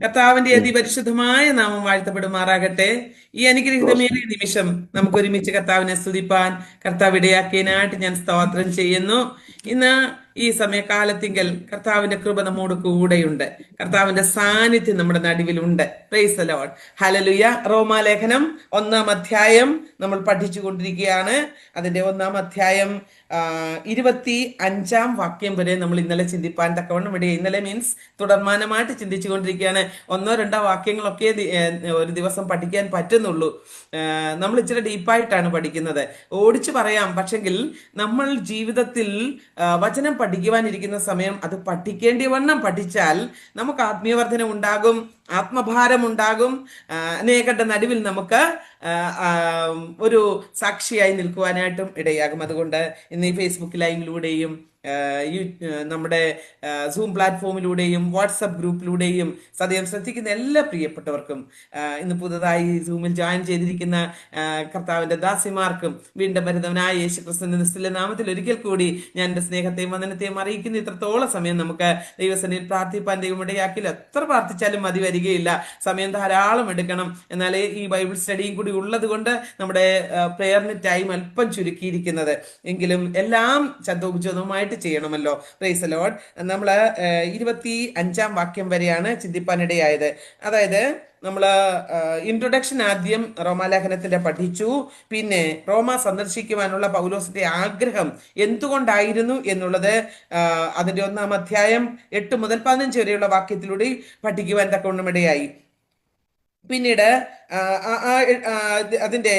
കർത്താവിന്റെ അതിപരിശുദ്ധമായ നാമം വാഴ്ത്തപ്പെടുമാറാകട്ടെ. ഈ അനുഗ്രഹീതമേറിയ നിമിഷം നമുക്ക് ഒരുമിച്ച് കർത്താവിനെ സ്തുതിപ്പാൻ കർത്താവ് ഇടയാക്കിയതിനായിട്ട് ഞാൻ സ്തോത്രം ചെയ്യുന്നു. ഇന്ന് ഈ സമയകാലത്തിങ്കൽ കർത്താവിന്റെ കൃപ നമ്മോട് കൂടെയുണ്ട്. കർത്താവിന്റെ സാന്നിധ്യം നമ്മുടെ നടുവിലുണ്ട്. Praise the lord. ഹല്ലേലൂയ. റോമാലേഖനം 1-ാം അധ്യായം നമ്മൾ പഠിച്ചുകൊണ്ടിരിക്കുകയാണ്. അതിന്റെ 1-ാം അധ്യായം 25-ാം വാക്യം വരെ നമ്മൾ ഇന്നലെ ചിന്തിപ്പാൻ തക്കവണ്ണം ഇന്നലെ മീൻസ് തുടർമാനമായിട്ട് ചിന്തിച്ചുകൊണ്ടിരിക്കുകയാണ്. 1-2 വാക്യങ്ങളൊക്കെ ഒരു ദിവസം പഠിക്കാൻ പറ്റുന്നുള്ളൂ. നമ്മൾ ഇച്ചിരി ഡീപ്പായിട്ടാണ് പഠിക്കുന്നത്. ഓടിച്ചു പറയാം, പക്ഷെങ്കിൽ നമ്മൾ ജീവിതത്തിൽ വചനം പഠിക്കുവാനിരിക്കുന്ന സമയം അത് പഠിക്കേണ്ടി വണ്ണം പഠിച്ചാൽ നമുക്ക് ആത്മീയവർദ്ധന ഉണ്ടാകും, ആത്മഭാരം ഉണ്ടാകും. അനേകരുടെ നടുവിൽ നമുക്ക് ഒരു സാക്ഷിയായി നിൽക്കുവാനായിട്ടും ഇടയാകും. അതുകൊണ്ട് ഇന്ന് ഈ ഫേസ്ബുക്ക് ലൈവിലൂടെയും നമ്മുടെ സൂം പ്ലാറ്റ്ഫോമിലൂടെയും വാട്സപ്പ് ഗ്രൂപ്പിലൂടെയും സദയം ശ്രദ്ധിക്കുന്ന എല്ലാ പ്രിയപ്പെട്ടവർക്കും, ഇന്ന് പുതുതായി സൂമിൽ ജോയിൻ ചെയ്തിരിക്കുന്ന കർത്താവിന്റെ ദാസിമാർക്കും വീണ്ടും വരുന്നവനായ യേശു ക്രിസ്തുവിന്റെ നിസ്തുല്യ നാമത്തിൽ ഒരിക്കൽ കൂടി ഞാൻ എൻ്റെ സ്നേഹത്തെയും വന്ദനത്തെയും അറിയിക്കുന്നു. ഇത്രത്തോളം സമയം നമുക്ക് ദൈവസന്നിധിയിൽ പ്രാർത്ഥിപ്പാൻ ദൈവം ഇടയാക്കില്ല. എത്ര പ്രാർത്ഥിച്ചാലും മതി വരികയില്ല. സമയം ധാരാളം എടുക്കണം. എന്നാൽ ഈ ബൈബിൾ സ്റ്റഡിയും കൂടി ഉള്ളത് കൊണ്ട് നമ്മുടെ പ്രേയറിന് ടൈം അല്പം ചുരുക്കിയിരിക്കുന്നത്. എങ്കിലും എല്ലാം ചന്തോപചോദവുമായിട്ട് ചെയ്യണമല്ലോ. Price the Lord. നമ്മൾ 25-ാം വാക്യം വരെയാണ് ചിന്തിപ്പാനിടയായത്. അതായത് നമ്മൾ ഇൻട്രൊഡക്ഷൻ ആദ്യം റോമാലേഖനത്തിന്റെ പഠിച്ചു. പിന്നെ റോമ സന്ദർശിക്കുവാനുള്ള പൗലോസിന്റെ ആഗ്രഹം എന്തുകൊണ്ടായിരുന്നു എന്നുള്ളത് അതിന്റെ 1-ാം അധ്യായം 8 മുതൽ 15 വരെയുള്ള വാക്യത്തിലൂടെ പഠിക്കുവാൻ തക്കവണ്ണം ഇടയായി. പിന്നീട് അതിന്റെ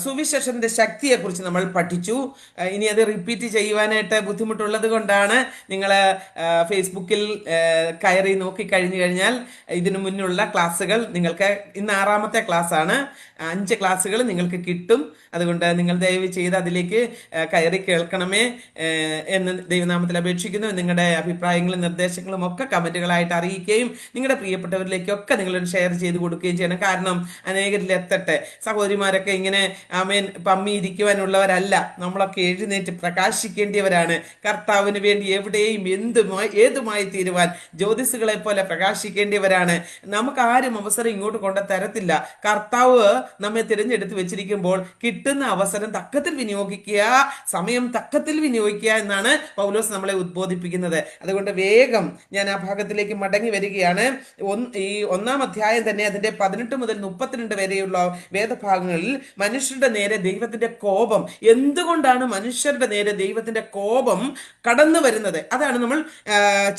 സുവിശേഷത്തിന്റെ ശക്തിയെ കുറിച്ച് നമ്മൾ പഠിച്ചു. ഇനി അത് റിപ്പീറ്റ് ചെയ്യുവാനായിട്ട് ബുദ്ധിമുട്ടുള്ളത് കൊണ്ടാണ് നിങ്ങൾ ഫേസ്ബുക്കിൽ കയറി നോക്കി കഴിഞ്ഞു കഴിഞ്ഞാൽ ഇതിനു മുന്നുള്ള ക്ലാസ്സുകൾ നിങ്ങൾക്ക്, ഇന്ന് 6-ാമത്തെ ക്ലാസ് ആണ്, 5 ക്ലാസ്സുകൾ നിങ്ങൾക്ക് കിട്ടും. അതുകൊണ്ട് നിങ്ങൾ ദയവ് ചെയ്ത് അതിലേക്ക് കയറി കേൾക്കണമേ എന്ന് ദൈവനാമത്തിൽ അപേക്ഷിക്കുന്നു. നിങ്ങളുടെ അഭിപ്രായങ്ങളും നിർദ്ദേശങ്ങളും ഒക്കെ കമന്റുകളായിട്ട് അറിയിക്കുകയും നിങ്ങളുടെ പ്രിയപ്പെട്ടവരിലേക്കൊക്കെ നിങ്ങൾ ഷെയർ ചെയ്ത് കൊടുക്കുകയും ചെയ്യണം. കാരണം അനേകരിൽ എത്തട്ടെ. സഹോദരിമാരൊക്കെ ഇങ്ങനെ പമ്മി ഇരിക്കുവാനുള്ളവരല്ല. നമ്മളൊക്കെ എഴുന്നേറ്റ് പ്രകാശിക്കേണ്ടിയവരാണ്. കർത്താവിന് വേണ്ടി എവിടെയും ഏതുമായി തീരുവാൻ ജ്യോതിസുകളെ പോലെ പ്രകാശിക്കേണ്ടിയവരാണ്. നമുക്ക് ആരും അവസരം ഇങ്ങോട്ട് കൊണ്ട് തരത്തില്ല. കർത്താവ് നമ്മെ തിരഞ്ഞെടുത്ത് വെച്ചിരിക്കുമ്പോൾ കിട്ടുന്ന അവസരം തക്കത്തിൽ വിനിയോഗിക്കുക, സമയം തക്കത്തിൽ വിനിയോഗിക്കുക എന്നാണ് പൗലോസ് നമ്മളെ ഉദ്ബോധിപ്പിക്കുന്നത്. അതുകൊണ്ട് വേഗം ഞാൻ ആ ഭാഗത്തിലേക്ക് മടങ്ങി വരികയാണ്. ഈ 1-ാം അധ്യായം തന്നെ അതിന്റെ 18 മുതൽ 32 വരെയുള്ള വേദഭാഗങ്ങളിൽ മനുഷ്യരുടെ നേരെ ദൈവത്തിന്റെ കോപം, എന്തുകൊണ്ടാണ് മനുഷ്യരുടെ നേരെ ദൈവത്തിന്റെ കോപം കടന്നു വരുന്നത്, അതാണ് നമ്മൾ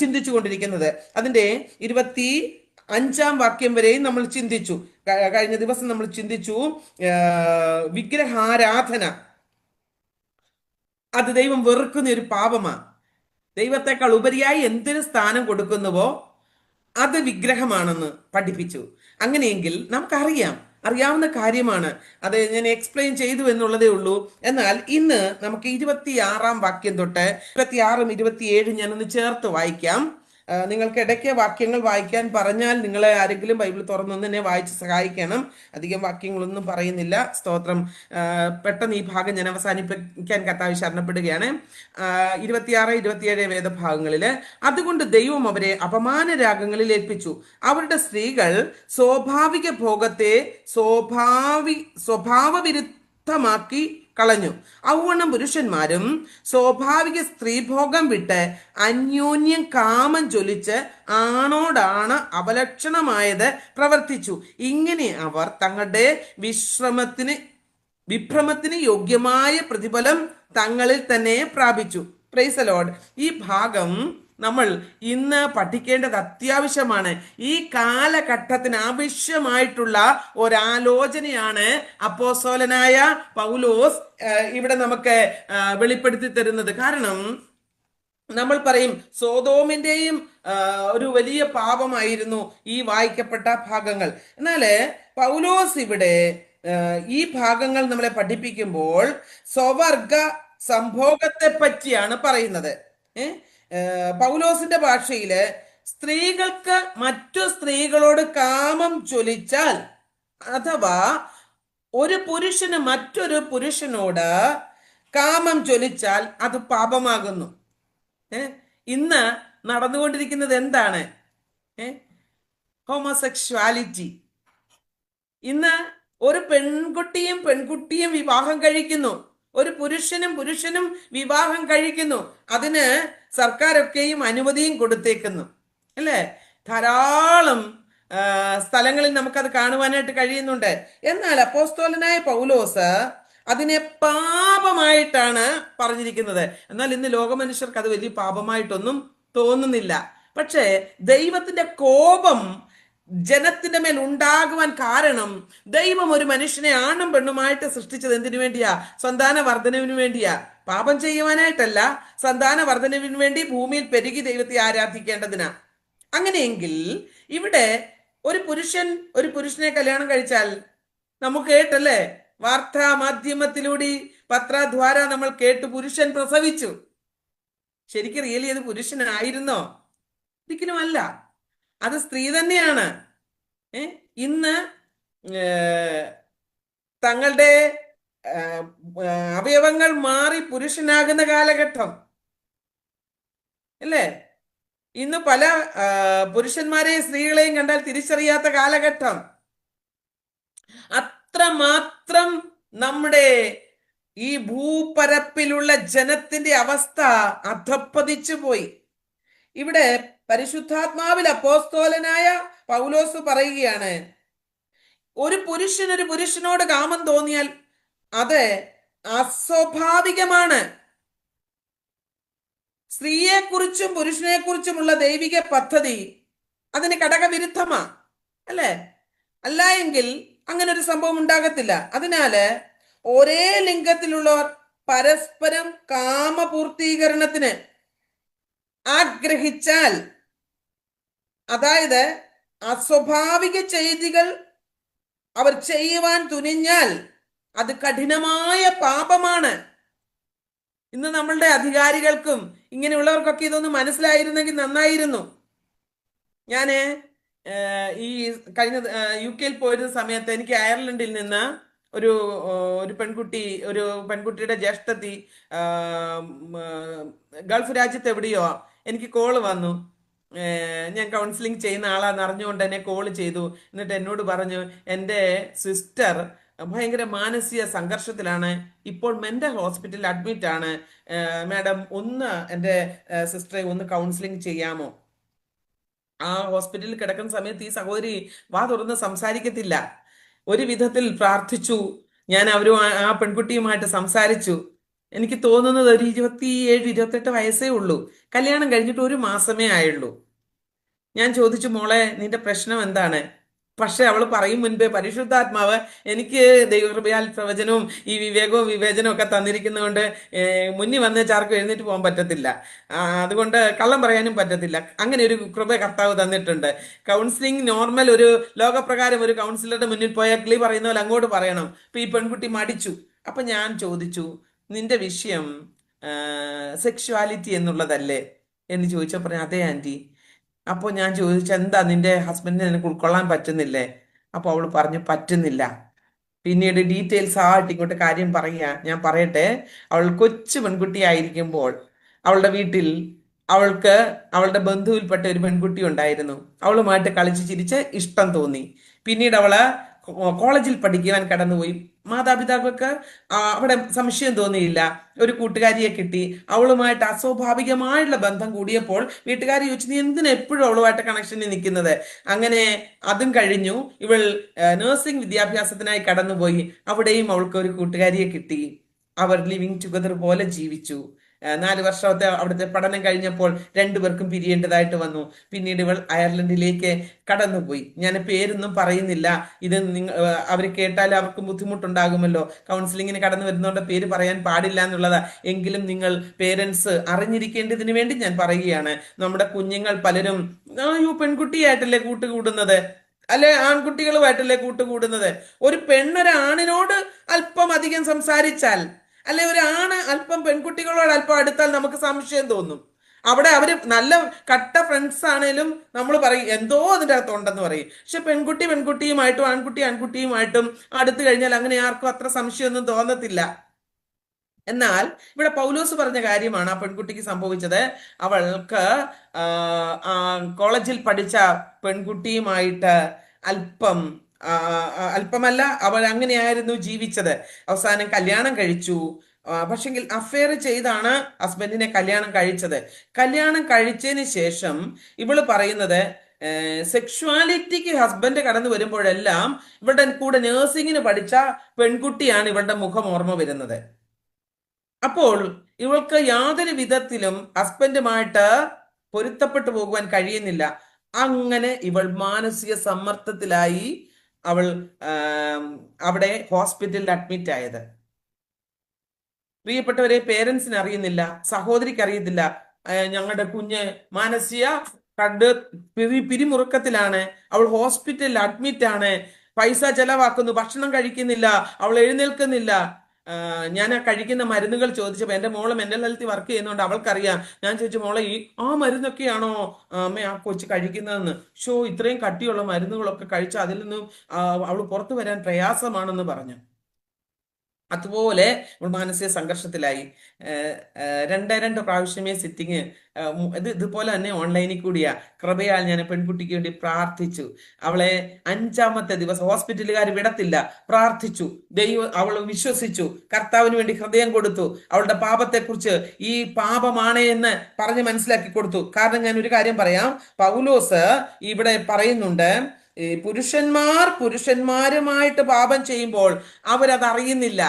ചിന്തിച്ചു കൊണ്ടിരിക്കുന്നത്. അതിന്റെ 25-ാം വാക്യം വരെയും നമ്മൾ ചിന്തിച്ചു. കഴിഞ്ഞ ദിവസം നമ്മൾ ചിന്തിച്ചു വിഗ്രഹാരാധന അത് ദൈവം വെറുക്കുന്ന ഒരു പാപമാണ്. ദൈവത്തെക്കാൾ ഉപരിയായി എന്തിനു സ്ഥാനം കൊടുക്കുന്നുവോ അത് വിഗ്രഹമാണെന്ന് പഠിപ്പിച്ചു. അങ്ങനെയെങ്കിൽ അറിയാവുന്ന കാര്യമാണ്. അത് ഞാൻ എക്സ്പ്ലെയിൻ ചെയ്തു എന്നുള്ളതേ ഉള്ളൂ. എന്നാൽ ഇന്ന് നമുക്ക് 26-ാം വാക്യം തൊട്ട് 26-ഉം 27-ഉം ഞാനൊന്ന് ചേർത്ത് വായിക്കാം. നിങ്ങൾക്ക് ഇടയ്ക്ക് വാക്യങ്ങൾ വായിക്കാൻ പറഞ്ഞാൽ നിങ്ങൾ ആരെങ്കിലും ബൈബിൾ തുറന്നൊന്ന് എന്നെ വായിച്ച് സഹായിക്കണം. അധികം വാക്യങ്ങളൊന്നും പറയുന്നില്ല. സ്തോത്രം. പെട്ടെന്ന് ഈ ഭാഗം ഞാൻ അവസാനിപ്പിക്കാൻ കർത്താവ് ശരണപ്പെടുകയാണ്. 26, 27 വേദഭാഗങ്ങളിൽ, അതുകൊണ്ട് ദൈവം അവരെ അപമാന രാഗങ്ങളിൽ ഏൽപ്പിച്ചു. അവരുടെ സ്ത്രീകൾ സ്വാഭാവിക ഭോഗത്തെ സ്വഭാവവിരുദ്ധമാക്കി കളഞ്ഞു. ഔവണ്ണം പുരുഷന്മാരും സ്വാഭാവിക സ്ത്രീഭോഗം വിട്ട് അന്യോന്യം കാമം ജ്വലിച്ച് ആണോടാണ് അവലക്ഷണമായത് പ്രവർത്തിച്ചു. ഇങ്ങനെ അവർ തങ്ങളുടെ വിഭ്രമത്തിന് യോഗ്യമായ പ്രതിഫലം തങ്ങളിൽ തന്നെ പ്രാപിച്ചു. Price the Lord. ഈ ഭാഗം നമ്മൾ ഇന്ന് പഠിക്കേണ്ടത് അത്യാവശ്യമാണ്. ഈ കാലഘട്ടത്തിന് ആവശ്യമായിട്ടുള്ള ഒരാലോചനയാണ് അപ്പോസ്തലനായ പൗലോസ് ഇവിടെ നമുക്ക് വെളിപ്പെടുത്തി തരുന്നത്. കാരണം നമ്മൾ പറയും സോതോമിന്റെയും ഒരു വലിയ പാപമായിരുന്നു ഈ വായിക്കപ്പെട്ട ഭാഗങ്ങൾ. എന്നാല് പൗലോസ് ഇവിടെ ഈ ഭാഗങ്ങൾ നമ്മളെ പഠിപ്പിക്കുമ്പോൾ സ്വവർഗ സംഭോഗത്തെ പറ്റിയാണ് പറയുന്നത്. പൗലോസിന്റെ ഭാഷയില് സ്ത്രീകൾക്ക് മറ്റു സ്ത്രീകളോട് കാമം ജ്വലിച്ചാൽ, അഥവാ ഒരു പുരുഷന് മറ്റൊരു പുരുഷനോട് കാമം ജ്വലിച്ചാൽ അത് പാപമാകുന്നു. ഇന്ന് നടന്നുകൊണ്ടിരിക്കുന്നത് എന്താണ്? ഹോമോസെക്ഷുവാലിറ്റി. ഇന്ന് ഒരു പെൺകുട്ടിയും വിവാഹം കഴിക്കുന്നു, ഒരു പുരുഷനും വിവാഹം കഴിക്കുന്നു. അതിന് സർക്കാരൊക്കെയും അനുമതിയും കൊടുത്തേക്കുന്നു, അല്ലേ? ധാരാളം സ്ഥലങ്ങളിൽ നമുക്കത് കാണുവാനായിട്ട് കഴിയുന്നുണ്ട്. എന്നാൽ അപ്പോസ്തലനായ പൗലോസ് അതിനെ പാപമായിട്ടാണ് പറഞ്ഞിരിക്കുന്നത്. എന്നാൽ ഇന്ന് ലോകമനുഷ്യർക്ക് അത് വലിയ പാപമായിട്ടൊന്നും തോന്നുന്നില്ല. പക്ഷേ ദൈവത്തിന്റെ കോപം ജനത്തിന്റെ മേൽ ഉണ്ടാകുവാൻ കാരണം, ദൈവം ഒരു മനുഷ്യനെ ആണും പെണ്ണുമായിട്ട് സൃഷ്ടിച്ചത് എന്തിനു വേണ്ടിയാ? സന്താന വർധനവിന് വേണ്ടിയാ. പാപം ചെയ്യുവാനായിട്ടല്ല, സന്താന വർധനവിന് വേണ്ടി ഭൂമിയിൽ പെരുകി ദൈവത്തെ ആരാധിക്കേണ്ടതിനാ. അങ്ങനെയെങ്കിൽ ഇവിടെ ഒരു പുരുഷനെ കല്യാണം കഴിച്ചാൽ, നമുക്ക് കേട്ടല്ലേ, വാർത്താ മാധ്യമത്തിലൂടെ പത്രദ്വാര നമ്മൾ കേട്ടു, പുരുഷൻ പ്രസവിച്ചു. ശരിക്കും റിയലി അത് പുരുഷനായിരുന്നോ? ഒരിക്കലും അല്ല, അത് സ്ത്രീ തന്നെയാണ്. ഇന്ന് തങ്ങളുടെ അവയവങ്ങൾ മാറി പുരുഷനാകുന്ന കാലഘട്ടം, അല്ലേ? ഇന്ന് പല പുരുഷന്മാരെയും സ്ത്രീകളെയും കണ്ടാൽ തിരിച്ചറിയാത്ത കാലഘട്ടം. അത്രമാത്രം നമ്മുടെ ഈ ഭൂപരപ്പിലുള്ള ജനത്തിന്റെ അവസ്ഥ അധപ്പതിച്ചു പോയി. ഇവിടെ പരിശുദ്ധാത്മാവിൽ അപ്പോസ്തലനായ പൗലോസ് പറയുകയാണ്, ഒരു പുരുഷനോട് കാമം തോന്നിയാൽ അത് അസ്വാഭാവികമാണ്. സ്ത്രീയെക്കുറിച്ചും പുരുഷനെക്കുറിച്ചുമുള്ള ദൈവിക പദ്ധതി അതിന് ഘടകവിരുദ്ധമാ, അല്ലേ? അല്ല എങ്കിൽ അങ്ങനെ ഒരു സംഭവം ഉണ്ടാകത്തില്ല. അതിനാല് ഒരേ ലിംഗത്തിലുള്ളവർ പരസ്പരം കാമപൂർത്തീകരണത്തിന് ആഗ്രഹിച്ചാൽ, അതായത് അസ്വാഭാവിക ചെയ്തികൾ അവർ ചെയ്യുവാൻ തുനിഞ്ഞാൽ അത് കഠിനമായ പാപമാണ്. ഇന്ന് നമ്മളുടെ അധികാരികൾക്കും ഇങ്ങനെയുള്ളവർക്കൊക്കെ ഇതൊന്ന് മനസ്സിലായിരുന്നെങ്കിൽ നന്നായിരുന്നു. ഞാന് ഈ കഴിഞ്ഞ UK പോയിരുന്ന സമയത്ത് എനിക്ക് അയർലൻഡിൽ നിന്ന് ഒരു പെൺകുട്ടിയുടെ ജ്യേഷ്ഠത്തി ഗൾഫ് രാജ്യത്ത് എവിടെയോ എനിക്ക് കോള് വന്നു. ഞാൻ കൗൺസിലിംഗ് ചെയ്യുന്ന ആളാന്ന് അറിഞ്ഞുകൊണ്ട് എന്നെ കോള് ചെയ്തു. എന്നിട്ട് എന്നോട് പറഞ്ഞു, എൻ്റെ സിസ്റ്റർ ഭയങ്കര മാനസിക സംഘർഷത്തിലാണ്, ഇപ്പോൾ മെന്റൽ ഹോസ്പിറ്റലിൽ അഡ്മിറ്റ് ആണ്, മാഡം ഒന്ന് എൻ്റെ സിസ്റ്ററെ ഒന്ന് കൗൺസിലിംഗ് ചെയ്യാമോ? ആ ഹോസ്പിറ്റലിൽ കിടക്കുന്ന സമയത്ത് ഈ സഹോദരി വാ തുറന്ന് സംസാരിക്കത്തില്ല. ഒരു വിധത്തിൽ പ്രാർത്ഥിച്ചു. ഞാൻ ആ പെൺകുട്ടിയുമായിട്ട് സംസാരിച്ചു. എനിക്ക് തോന്നുന്നത് ഒരു 27-28 വയസ്സേ ഉള്ളൂ. കല്യാണം കഴിഞ്ഞിട്ട് 1 മാസമേ ആയുള്ളൂ. ഞാൻ ചോദിച്ചു, മോളെ നിന്റെ പ്രശ്നം എന്താണ്? പക്ഷെ അവൾ പറയും മുൻപേ പരിശുദ്ധാത്മാവ് എനിക്ക് ദൈവകൃപയാൽ പ്രവചനവും ഈ വിവേകവും വിവേചനവും ഒക്കെ തന്നിരിക്കുന്നതുകൊണ്ട് മുന്നിൽ വന്ന് ചാർക്കും എഴുന്നേറ്റ് പോകാൻ പറ്റത്തില്ല, അതുകൊണ്ട് കള്ളം പറയാനും പറ്റത്തില്ല. അങ്ങനെ ഒരു കൃപ കർത്താവ് തന്നിട്ടുണ്ട്. കൗൺസിലിംഗ് നോർമൽ ഒരു ലോകപ്രകാരം ഒരു കൗൺസിലറുടെ മുന്നിൽ പോയാൽ കിളി പറയുന്ന പോലെ അങ്ങോട്ട് പറയണം. അപ്പൊ ഈ പെൺകുട്ടി മടിച്ചു. അപ്പൊ ഞാൻ ചോദിച്ചു, നിന്റെ വിഷയം സെക്ഷുവാലിറ്റി എന്നുള്ളതല്ലേ എന്ന് ചോദിച്ചപ്പോൾ അതെ ആന്റി. അപ്പോൾ ഞാൻ ചോദിച്ചു, എന്താ നിന്റെ ഹസ്ബൻഡിനെ നിനക്ക് ഉൾക്കൊള്ളാൻ പറ്റുന്നില്ലേ? അപ്പോൾ അവൾ പറഞ്ഞു പറ്റുന്നില്ല. പിന്നീട് ഡീറ്റെയിൽസ് ആയിട്ട് ഇങ്ങോട്ട് കാര്യം പറയുക. ഞാൻ പറയട്ടെ, അവൾ കൊച്ചു പെൺകുട്ടിയായിരിക്കുമ്പോൾ അവളുടെ വീട്ടിൽ അവൾക്ക് അവളുടെ ബന്ധുവിൽപ്പെട്ട ഒരു പെൺകുട്ടി ഉണ്ടായിരുന്നു. അവളുമായിട്ട് കളിച്ച് ചിരിച്ച് ഇഷ്ടം തോന്നി. പിന്നീട് അവള് കോളേജിൽ പഠിക്കുവാൻ കടന്നുപോയി. മാതാപിതാക്കൾക്ക് അവിടെ സംശയം തോന്നിയില്ല. ഒരു കൂട്ടുകാരിയെ കിട്ടി. അവളുമായിട്ട് അസ്വാഭാവികമായുള്ള ബന്ധം കൂടിയപ്പോൾ വീട്ടുകാർ ചോദിച്ചു, നീ എന്തിനാ എപ്പോഴും അവളുമായിട്ട് കണക്ഷനിൽ നിൽക്കുന്നത്? അങ്ങനെ അതും കഴിഞ്ഞു. ഇവൾ നഴ്സിംഗ് വിദ്യാഭ്യാസത്തിനായി കടന്നുപോയി. അവിടെയും അവൾക്ക് ഒരു കൂട്ടുകാരിയെ കിട്ടി. അവർ ലിവിങ് ടുഗദർ പോലെ ജീവിച്ചു. 4 വർഷത്തെ അവിടുത്തെ പഠനം കഴിഞ്ഞപ്പോൾ 2 പേർക്കും പിരിയേണ്ടതായിട്ട് വന്നു. പിന്നീട് ഇവൾ അയർലൻഡിലേക്ക് കടന്നുപോയി. ഞാൻ പേരൊന്നും പറയുന്നില്ല, ഇത് അവർ കേട്ടാൽ അവർക്ക് ബുദ്ധിമുട്ടുണ്ടാകുമല്ലോ. കൗൺസിലിങ്ങിന് കടന്നു വരുന്നതുകൊണ്ട് പേര് പറയാൻ പാടില്ല എന്നുള്ളതാ. എങ്കിലും നിങ്ങൾ പേരൻസ് അറിഞ്ഞിരിക്കേണ്ടതിന് വേണ്ടി ഞാൻ പറയുകയാണ്. നമ്മുടെ കുഞ്ഞുങ്ങൾ പലരും പെൺകുട്ടിയായിട്ടല്ലേ കൂട്ടുകൂടുന്നത്, അല്ലെ ആൺകുട്ടികളുമായിട്ടല്ലേ കൂട്ടുകൂടുന്നത്. ഒരു പെണ്ണൊരാണിനോട് അല്പം അധികം സംസാരിച്ചാൽ, അല്ലെ ഒരു ആണ് അല്പം പെൺകുട്ടികളോട് അല്പം അടുത്താൽ നമുക്ക് സംശയം തോന്നും. അവിടെ അവര് നല്ല കട്ട ഫ്രണ്ട്സ് ആണേലും നമ്മൾ പറയും എന്തോ അതിൻ്റെ അകത്തുണ്ടെന്ന് പറയും. പക്ഷെ പെൺകുട്ടിയുമായിട്ടും ആൺകുട്ടിയുമായിട്ടും അടുത്ത് കഴിഞ്ഞാൽ അങ്ങനെ ആർക്കും അത്ര സംശയമൊന്നും തോന്നത്തില്ല. എന്നാൽ ഇവിടെ പൗലോസ് പറഞ്ഞ കാര്യമാണ് ആ പെൺകുട്ടിക്ക് സംഭവിച്ചത്. അവൾക്ക് ആ, ആ, കോളേജിൽ പഠിച്ച പെൺകുട്ടിയുമായിട്ട് അല്പം അല്പമല്ല, അവൾ അങ്ങനെയായിരുന്നു ജീവിച്ചത്. അവസാനം കല്യാണം കഴിച്ചു. പക്ഷെങ്കിൽ അഫെയർ ചെയ്താണ് ഹസ്ബൻഡിനെ കല്യാണം കഴിച്ചത്. കല്യാണം കഴിച്ചതിന് ശേഷം ഇവള് പറയുന്നത്, സെക്ഷുവാലിറ്റിക്ക് ഹസ്ബൻഡ് കടന്നു വരുമ്പോഴെല്ലാം ഇവളുടെ കൂടെ നേഴ്സിങ്ങിന് പഠിച്ച പെൺകുട്ടിയാണ് ഇവളുടെ മുഖം ഓർമ്മ വരുന്നത്. അപ്പോൾ ഇവൾക്ക് യാതൊരു വിധത്തിലും ഹസ്ബൻഡുമായിട്ട് പൊരുത്തപ്പെട്ടു പോകുവാൻ കഴിയുന്നില്ല. അങ്ങനെ ഇവൾ മാനസിക സമ്മർദ്ദത്തിലായി അവൾ അവിടെ ഹോസ്പിറ്റലിൽ അഡ്മിറ്റ് ആയത്. പ്രിയപ്പെട്ടവരെ, പേരൻസിന് അറിയുന്നില്ല, സഹോദരിക്ക് അറിയത്തില്ല, ഞങ്ങളുടെ കുഞ്ഞ് മാനസിക കണ്ട് പിരിമുറുക്കത്തിലാണ്, അവൾ ഹോസ്പിറ്റലിൽ അഡ്മിറ്റ് ആണ്, പൈസ ചെലവാക്കുന്നു, ഭക്ഷണം കഴിക്കുന്നില്ല, അവൾ എഴുന്നേൽക്കുന്നില്ല. ഞാൻ ആ കഴിക്കുന്ന മരുന്നുകൾ ചോദിച്ചപ്പോൾ എൻ്റെ മോള് മെന്റൽ ഹെൽത്ത് വർക്ക് ചെയ്യുന്നതുകൊണ്ട് അവൾക്കറിയാം. ഞാൻ ചോദിച്ചു, മോളെ ആ മരുന്നൊക്കെയാണോ അമ്മ ആ കൊച്ചു കഴിക്കുന്നതെന്ന്. ഇത്രയും കട്ടിയുള്ള മരുന്നുകളൊക്കെ കഴിച്ച് അതിൽ നിന്നും അവൾ പുറത്തു വരാൻ പ്രയാസമാണെന്ന് പറഞ്ഞു. അതുപോലെ മാനസിക സംഘർഷത്തിലായി. രണ്ട് പ്രാവശ്യമേ സിറ്റിങ് ഇതുപോലെ തന്നെ ഓൺലൈനിൽ കൂടിയാ. കൃപയാൽ ഞാൻ പെൺകുട്ടിക്ക് വേണ്ടി പ്രാർത്ഥിച്ചു. അവളെ 5-ാമത്തെ ദിവസം ഹോസ്പിറ്റലുകാർ വിടത്തില്ല, പ്രാർത്ഥിച്ചു. അവൾ വിശ്വസിച്ചു, കർത്താവിന് വേണ്ടി ഹൃദയം കൊടുത്തു. അവളുടെ പാപത്തെക്കുറിച്ച് ഈ പാപമാണ് എന്ന് പറഞ്ഞ് മനസ്സിലാക്കി കൊടുത്തു. കാരണം ഞാൻ ഒരു കാര്യം പറയാം, പൗലോസ് ഇവിടെ പറയുന്നുണ്ട്, പുരുഷന്മാരുമായിട്ട് പാപം ചെയ്യുമ്പോൾ അവരത് അറിയുന്നില്ല.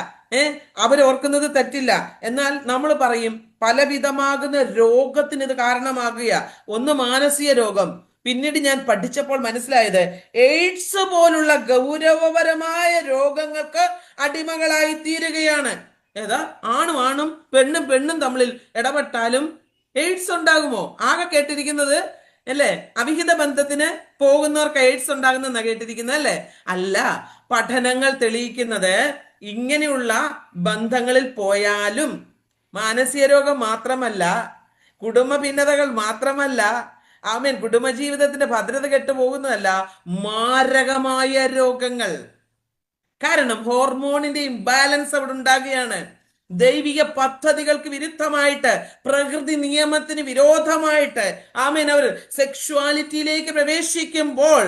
അവരോർക്കുന്നത് തെറ്റില്ല. എന്നാൽ നമ്മൾ പറയും പലവിധമാകുന്ന രോഗത്തിന് ഇത് കാരണമാകുക. ഒന്ന് മാനസിക രോഗം, പിന്നീട് ഞാൻ പഠിച്ചപ്പോൾ മനസ്സിലായത് എയ്ഡ്സ് പോലുള്ള ഗൗരവപരമായ രോഗങ്ങൾക്ക് അടിമകളായി തീരുകയാണ്. ആണും പെണ്ണും പെണ്ണും തമ്മിൽ ഇടപെട്ടാലും എയ്ഡ്സ് ഉണ്ടാകുമോ? ആകെ കേട്ടിരിക്കുന്നത് അല്ലേ, അവിഹിത ബന്ധത്തിന് പോകുന്നവർക്ക് എയ്ഡ്സ് ഉണ്ടാകുന്ന കേട്ടിരിക്കുന്നത് അല്ലേ? അല്ല, പഠനങ്ങൾ തെളിയിക്കുന്നത് ഇങ്ങനെയുള്ള ബന്ധങ്ങളിൽ പോയാലും മാനസിക രോഗം മാത്രമല്ല, കുടുംബ ഭിന്നതകൾ മാത്രമല്ല, കുടുംബജീവിതത്തിന്റെ ഭദ്രത കെട്ടുപോകുന്നതല്ല, മാരകമായ രോഗങ്ങൾ. കാരണം ഹോർമോണിന്റെ ഇംബാലൻസ് അവിടെ ഉണ്ടാകുകയാണ്. ദൈവിക പദ്ധതികൾക്ക് വിരുദ്ധമായിട്ട്, പ്രകൃതി നിയമത്തിന് വിരോധമായിട്ട് അവർ സെക്ഷുവാലിറ്റിയിലേക്ക് പ്രവേശിക്കുമ്പോൾ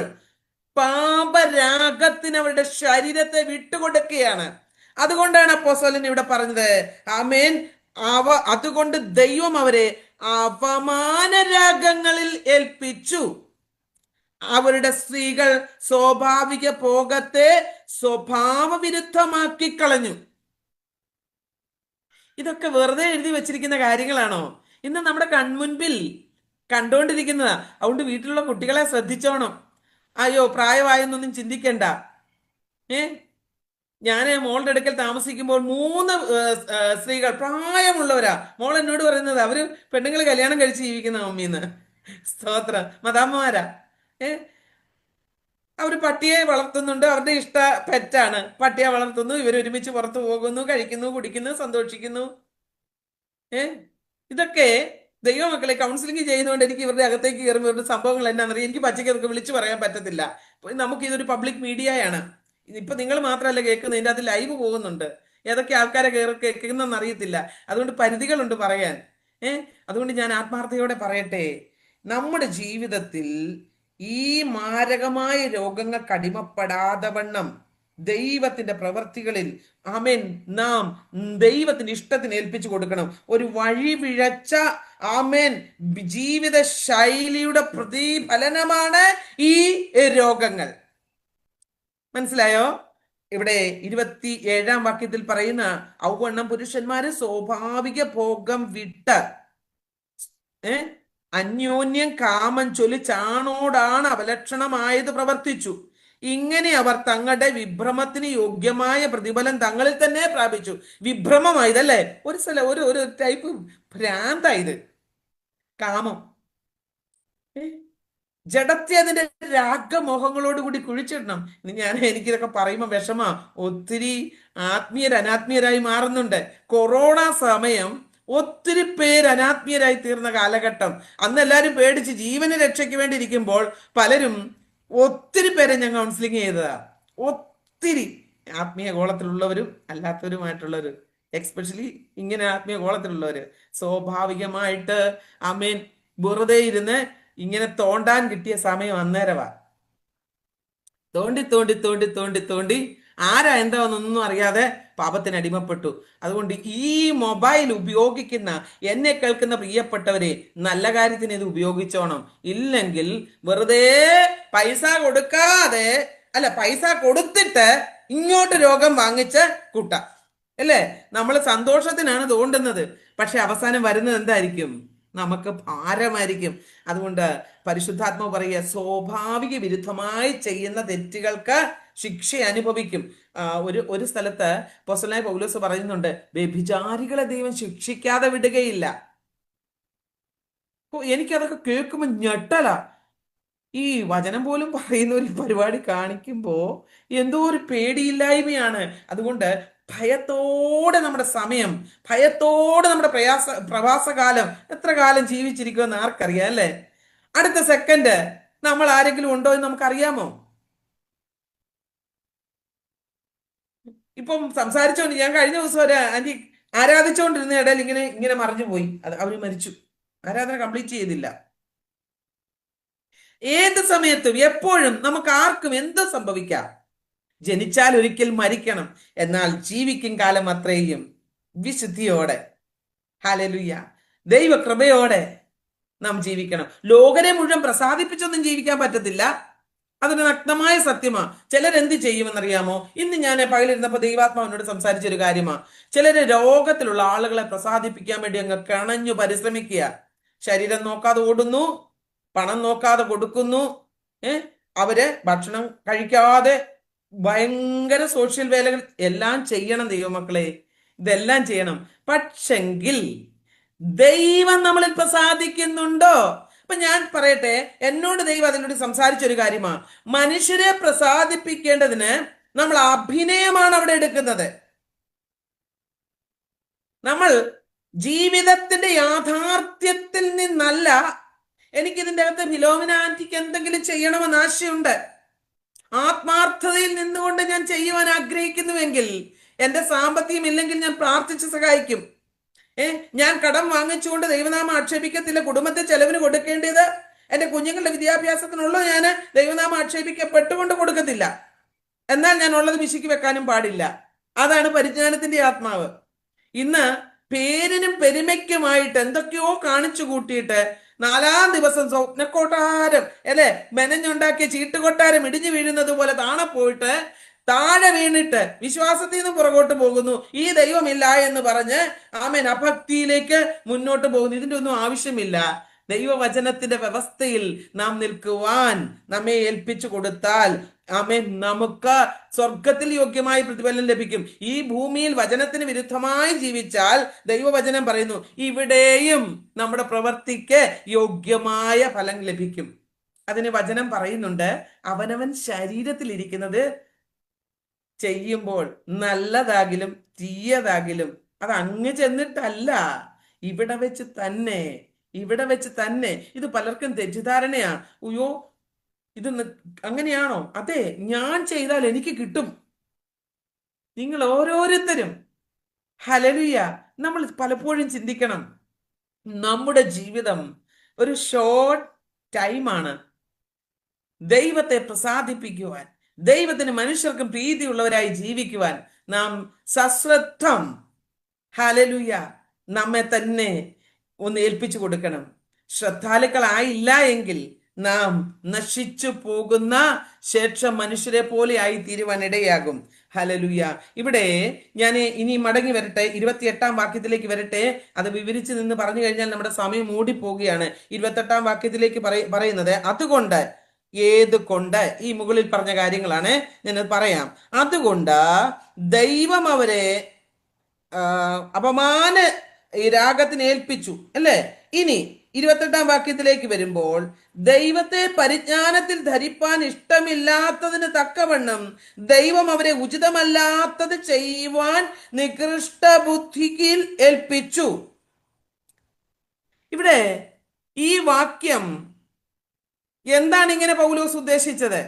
പാപരാഗത്തിന് അവരുടെ ശരീരത്തെ വിട്ടുകൊടുക്കുകയാണ്. അതുകൊണ്ടാണ് അപ്പോസ്തലൻ ഇവിടെ പറഞ്ഞത്, അതുകൊണ്ട് ദൈവം അവരെ അപമാനരാഗങ്ങളിൽ ഏൽപ്പിച്ചു. അവരുടെ സ്ത്രീകൾ സ്വാഭാവിക ഭോഗത്തെ സ്വഭാവ വിരുദ്ധമാക്കി കളഞ്ഞു. ഇതൊക്കെ വെറുതെ എഴുതി വെച്ചിരിക്കുന്ന കാര്യങ്ങളാണോ? ഇന്ന് നമ്മുടെ കൺമുൻപിൽ കണ്ടുകൊണ്ടിരിക്കുന്നതാ. അതുകൊണ്ട് വീട്ടിലുള്ള കുട്ടികളെ ശ്രദ്ധിച്ചോണം. അയ്യോ, പ്രായമായെന്നൊന്നും ചിന്തിക്കണ്ട. ഞാൻ മോളുടെ അടുക്കൽ താമസിക്കുമ്പോൾ 3 സ്ത്രീകൾ പ്രായമുള്ളവരാ. മോൾ എന്നോട് പറയുന്നത് അവര് പെണ്ണുങ്ങൾ കല്യാണം കഴിച്ച് ജീവിക്കുന്ന മമ്മീന്ന്. സ്തോത്രം, മദാമ്മമാരാ. അവർ പട്ടിയെ വളർത്തുന്നുണ്ട്, അവരുടെ ഇഷ്ട പെറ്റാണ്. പട്ടിയെ വളർത്തുന്നു, ഇവർ ഒരുമിച്ച് പുറത്തു പോകുന്നു, കഴിക്കുന്നു, കുടിക്കുന്നു, സന്തോഷിക്കുന്നു. ഇതൊക്കെ ദൈവമക്കളെ കൗൺസിലിംഗ് ചെയ്യുന്നതുകൊണ്ട് എനിക്ക് ഇവരുടെ അകത്തേക്ക് കയറുമ്പോൾ ഇവരുടെ സംഭവങ്ങൾ എന്നാണെന്നറിയാം. എനിക്ക് പച്ചയ്ക്ക് അതൊക്കെ വിളിച്ചു പറയാൻ പറ്റത്തില്ല. നമുക്ക് ഇതൊരു പബ്ലിക് മീഡിയയാണ്. ഇപ്പൊ നിങ്ങൾ മാത്രമല്ല കേൾക്കുന്നത്, ഇതിൻ്റെ അത് ലൈവ് പോകുന്നുണ്ട്. ഏതൊക്കെ ആൾക്കാരെ കേൾക്കുന്നതെന്ന് അറിയത്തില്ല. അതുകൊണ്ട് പരിധികളുണ്ട് പറയാൻ. അതുകൊണ്ട് ഞാൻ ആത്മാർത്ഥതയോടെ പറയട്ടെ, നമ്മുടെ ജീവിതത്തിൽ ഈ മാരകമായ രോഗങ്ങൾക്ക് അടിമപ്പെടാതെ വണ്ണം ദൈവത്തിന്റെ പ്രവൃത്തികളിൽ നാം ദൈവത്തിന്റെ ഇഷ്ടത്തിന് ഏൽപ്പിച്ചു കൊടുക്കണം. ഒരു വഴിപിഴച്ച ജീവിത ശൈലിയുടെ പ്രതിഫലനമാണ് ഈ രോഗങ്ങൾ. മനസ്സിലായോ? ഇവിടെ 27-ാം വാക്യത്തിൽ പറയുന്ന ഔവണ്ണം പുരുഷന്മാര് സ്വാഭാവിക ഭോഗം വിട്ട് അന്യോന്യം കാമം ചൊല്ലി ചാണോടാണ് അപലക്ഷണമായത് പ്രവർത്തിച്ചു. ഇങ്ങനെ അവർ തങ്ങളുടെ വിഭ്രമത്തിന് യോഗ്യമായ പ്രതിഫലം തങ്ങളിൽ തന്നെ പ്രാപിച്ചു. വിഭ്രമമായതല്ലേ, ഒരു ടൈപ്പ് ഭ്രാന്തായത്, കാമം. ജഡത്തെ അതിന്റെ രാഗമോഹങ്ങളോടുകൂടി കുഴിച്ചിടണം. എനിക്കിതൊക്കെ പറയുമ്പോൾ വിഷമാ. ഒത്തിരി അനാത്മീയരായി മാറുന്നുണ്ട്. കൊറോണ സമയം ഒത്തിരി പേര് അനാത്മീയരായി തീർന്ന കാലഘട്ടം. അന്ന് എല്ലാവരും പേടിച്ച് ജീവന് രക്ഷയ്ക്ക് വേണ്ടി ഇരിക്കുമ്പോൾ പലരും, ഒത്തിരി പേരെ ഞാൻ കൗൺസിലിംഗ് ചെയ്തതാ. ഒത്തിരി ആത്മീയ ഗോളത്തിലുള്ളവരും അല്ലാത്തവരുമായിട്ടുള്ളവർ. എക്സ്പെഷ്യലി ഇങ്ങനെ ആത്മീയ കോളത്തിലുള്ളവര് സ്വാഭാവികമായിട്ട് ആമേൻ വെറുതെ ഇരുന്ന് ഇങ്ങനെ തോണ്ടാൻ കിട്ടിയ സമയം അന്നേരവാ. തോണ്ടി തോണ്ടി തോണ്ടി തോണ്ടി തോണ്ടി ആരാ എന്താണെന്നൊന്നും അറിയാതെ പാപത്തിന് അടിമപ്പെട്ടു. അതുകൊണ്ട് ഈ മൊബൈൽ ഉപയോഗിക്കുന്ന എന്നെ കേൾക്കുന്ന പ്രിയപ്പെട്ടവരെ, നല്ല കാര്യത്തിന് ഇത് ഉപയോഗിച്ചോണം. ഇല്ലെങ്കിൽ വെറുതെ പൈസ കൊടുക്കാതെ, അല്ല പൈസ കൊടുത്തിട്ട് ഇങ്ങോട്ട് രോഗം വാങ്ങിച്ച് കൂട്ടാം അല്ലേ? നമ്മൾ സന്തോഷത്തിനാണ് തോണ്ടുന്നത്, പക്ഷെ അവസാനം വരുന്നത് എന്തായിരിക്കും? നമുക്ക് ഭാരമായിരിക്കും. അതുകൊണ്ട് പരിശുദ്ധാത്മാവ് പറയുക, സ്വാഭാവിക വിരുദ്ധമായി ചെയ്യുന്ന തെറ്റുകൾക്ക് ശിക്ഷ അനുഭവിക്കും. ഒരു സ്ഥലത്ത് അപ്പോസ്തലനായ പൗലോസ് പറയുന്നുണ്ട്, വ്യഭിചാരികളെ ദൈവം ശിക്ഷിക്കാതെ വിടുകയില്ല. എനിക്കതൊക്കെ കേൾക്കുമ്പോൾ ഞെട്ടലാ. ഈ വചനം പോലും പറയുന്ന ഒരു പരിപാടി കാണിക്കുമ്പോ എന്തോ ഒരു പേടിയില്ലായ്മയാണ്. അതുകൊണ്ട് ഭയത്തോടെ നമ്മുടെ സമയം, ഭയത്തോടെ നമ്മുടെ പ്രവാസകാലം, എത്ര കാലം ജീവിച്ചിരിക്കുമെന്ന് ആർക്കറിയാം അല്ലേ? അടുത്ത സെക്കൻഡ് നമ്മൾ ആരെങ്കിലും ഉണ്ടോ എന്ന് നമുക്കറിയാമോ? ഇപ്പം സംസാരിച്ചോണ്ട് ഞാൻ കഴിഞ്ഞ ദിവസം ഒരു ആന്റി ആരാധിച്ചുകൊണ്ടിരുന്ന ഇടയിൽ ഇങ്ങനെ ഇങ്ങനെ മറിഞ്ഞു പോയി. അവര് മരിച്ചു, ആരാധന കംപ്ലീറ്റ് ചെയ്തില്ല. ഏത് സമയത്തും എപ്പോഴും നമുക്ക് ആർക്കും എന്ത് സംഭവിക്കാം. ജനിച്ചാൽ ഒരിക്കൽ മരിക്കണം, എന്നാൽ ജീവിക്കും കാലം അത്രയും വിശുദ്ധിയോടെ, ഹല്ലേലൂയ, ദൈവകൃപയോടെ നാം ജീവിക്കണം. ലോകരെ മുഴുവൻ പ്രസാദിപ്പിച്ചൊന്നും ജീവിക്കാൻ പറ്റത്തില്ല, അതിന് നഗ്നമായ സത്യമാ. ചിലരെന്ത് ചെയ്യുമെന്നറിയാമോ? ഇന്ന് ഞാൻ പകലിരുന്നപ്പോ ദൈവാത്മാവിനോട് സംസാരിച്ച ഒരു കാര്യമാ. ചിലര് രോഗത്തിലുള്ള ആളുകളെ പ്രസാദിപ്പിക്കാൻ വേണ്ടി അങ്ങ് കിണഞ്ഞു പരിശ്രമിക്കുക. ശരീരം നോക്കാതെ ഓടുന്നു, പണം നോക്കാതെ കൊടുക്കുന്നു, അവര് ഭക്ഷണം കഴിക്കാതെ ഭയങ്കര സോഷ്യൽ വേലകൾ എല്ലാം ചെയ്യണം ദൈവമക്കളെ, ഇതെല്ലാം ചെയ്യണം. പക്ഷെങ്കിൽ ദൈവം നമ്മളിൽ പ്രസാദിക്കുന്നുണ്ടോ? അപ്പൊ ഞാൻ പറയട്ടെ, എന്നോട് ദൈവം അതിനോട് സംസാരിച്ചൊരു കാര്യമാണ്, മനുഷ്യരെ പ്രസാദിപ്പിക്കേണ്ടതിന് നമ്മൾ അഭിനയമാണ് അവിടെ എടുക്കുന്നത്. നമ്മൾ ജീവിതത്തിന്റെ യാഥാർത്ഥ്യത്തിൽ നിന്നല്ല. എനിക്കിതിൻ്റെ അകത്ത് ഫിലോമിന ആന്റിക്ക് എന്തെങ്കിലും ചെയ്യണമെന്ന് ആശയുണ്ട്, ആത്മാർത്ഥതയിൽ നിന്നുകൊണ്ട് ഞാൻ ചെയ്യുവാൻ ആഗ്രഹിക്കുന്നുവെങ്കിൽ, എന്റെ സാമ്പത്തികം ഇല്ലെങ്കിൽ ഞാൻ പ്രാർത്ഥിച്ച് സഹായിക്കും. ഞാൻ കടം വാങ്ങിച്ചുകൊണ്ട് ദൈവനാമം ആക്ഷേപിക്കത്തില്ല. കുടുംബത്തെ ചെലവിന് കൊടുക്കേണ്ടത് എന്റെ കുഞ്ഞുങ്ങളുടെ വിദ്യാഭ്യാസത്തിനുള്ള ഞാൻ ദൈവനാമം ആക്ഷേപിക്കപ്പെട്ടുകൊണ്ട് കൊടുക്കത്തില്ല. എന്നാൽ ഞാൻ ഉള്ളത് പിശുക്കി വെക്കാനും പാടില്ല. അതാണ് പരിജ്ഞാനത്തിന്റെ ആത്മാവ്. ഇന്ന് പേരിനും പെരുമയ്ക്കുമായിട്ട് എന്തൊക്കെയോ കാണിച്ചു കൂട്ടിയിട്ട് 4-ാം ദിവസം സ്വപ്നക്കൊട്ടാരം അല്ലെ, മെനഞ്ഞുണ്ടാക്കിയ ചീട്ടുകൊട്ടാരം ഇടിഞ്ഞു വീഴുന്നത് പോലെ താണെ പോയിട്ട് താഴെ വീണിട്ട് വിശ്വാസത്തിൽ നിന്ന് പുറകോട്ട് പോകുന്നു. ഈ ദൈവമില്ല എന്ന് പറഞ്ഞ് ആമേൻ അഭക്തിയിലേക്ക് മുന്നോട്ട് പോകുന്നു. ഇതിന്റെ ഒന്നും ആവശ്യമില്ല. ദൈവവചനത്തിന്റെ വ്യവസ്ഥയിൽ നാം നിൽക്കുവാൻ നമ്മെ ഏൽപ്പിച്ചു കൊടുത്താൽ ആമേൻ നമുക്ക് സ്വർഗത്തിൽ യോഗ്യമായ പ്രതിഫലം ലഭിക്കും. ഈ ഭൂമിയിൽ വചനത്തിന് വിരുദ്ധമായി ജീവിച്ചാൽ ദൈവവചനം പറയുന്നു, ഇവിടെയും നമ്മുടെ പ്രവൃത്തിക്ക് യോഗ്യമായ ഫലം ലഭിക്കും. അതിന് വചനം പറയുന്നുണ്ട്, അവനവൻ ശരീരത്തിൽ ഇരിക്കുന്നത് ചെയ്യുമ്പോൾ നല്ലതാകിലും തീയതാകിലും അത് അങ്ങ് ചെന്നിട്ടല്ല, ഇവിടെ വെച്ച് തന്നെ, ഇവിടെ വെച്ച് തന്നെ. ഇത് പലർക്കും തെറ്റിദ്ധാരണയാ. അയ്യോ ഇത് അങ്ങനെയാണോ? അതെ, ഞാൻ ചെയ്താൽ എനിക്ക് കിട്ടും. നിങ്ങൾ ഓരോരുത്തരും ഹല്ലേലൂയ, നമ്മൾ പലപ്പോഴും ചിന്തിക്കണം, നമ്മുടെ ജീവിതം ഒരു ഷോർട്ട് ടൈമാണ്. ദൈവത്തെ പ്രസാദിപ്പിക്കുവാൻ, ദൈവത്തിന് മനുഷ്യർക്കും പ്രീതിയുള്ളവരായി ജീവിക്കുവാൻ നാം സശ്രദ്ധം ഹല്ലേലൂയ നമ്മെ തന്നെ ഒന്ന് ഏൽപ്പിച്ചു കൊടുക്കണം. ശ്രദ്ധാലുക്കളായില്ല എങ്കിൽ നാം നശിച്ചു പോകുന്ന ശേഷം മനുഷ്യരെ പോലെ ആയി തീരുവാൻ ഇടയാകും. ഹല്ലേലൂയ. ഇവിടെ ഞാൻ ഇനി മടങ്ങി വരട്ടെ, 28-ാം വാക്യത്തിലേക്ക് വരട്ടെ. അത് വിവരിച്ച് നിന്ന് പറഞ്ഞു കഴിഞ്ഞാൽ നമ്മുടെ സമയം മൂടിപ്പോവുകയാണ്. 28-ാം വാക്യത്തിലേക്ക് പറയുന്നത്, അതുകൊണ്ട്, ഏത് കൊണ്ട്, ഈ മുകളിൽ പറഞ്ഞ കാര്യങ്ങളാണ്, ഞാനത് പറയാം. അതുകൊണ്ട് ദൈവം അവരെ അപമാന രാഗത്തിന് ഏൽപ്പിച്ചു അല്ലേ. ഇനി 28-ാം വാക്യത്തിലേക്ക് വരുമ്പോൾ, ദൈവത്തെ പരിജ്ഞാനത്തിൽ ധരിപ്പാൻ ഇഷ്ടമില്ലാത്തതിന് തക്കവണ്ണം ദൈവം അവരെ ഉചിതമല്ലാത്തത് ചെയ്യുവാൻ നികൃഷ്ട ബുദ്ധിയിൽ ഏൽപ്പിച്ചു. ഇവിടെ ഈ വാക്യം എന്താണ് ഇങ്ങനെ പൗലോസ് ഉദ്ദേശിച്ചത്?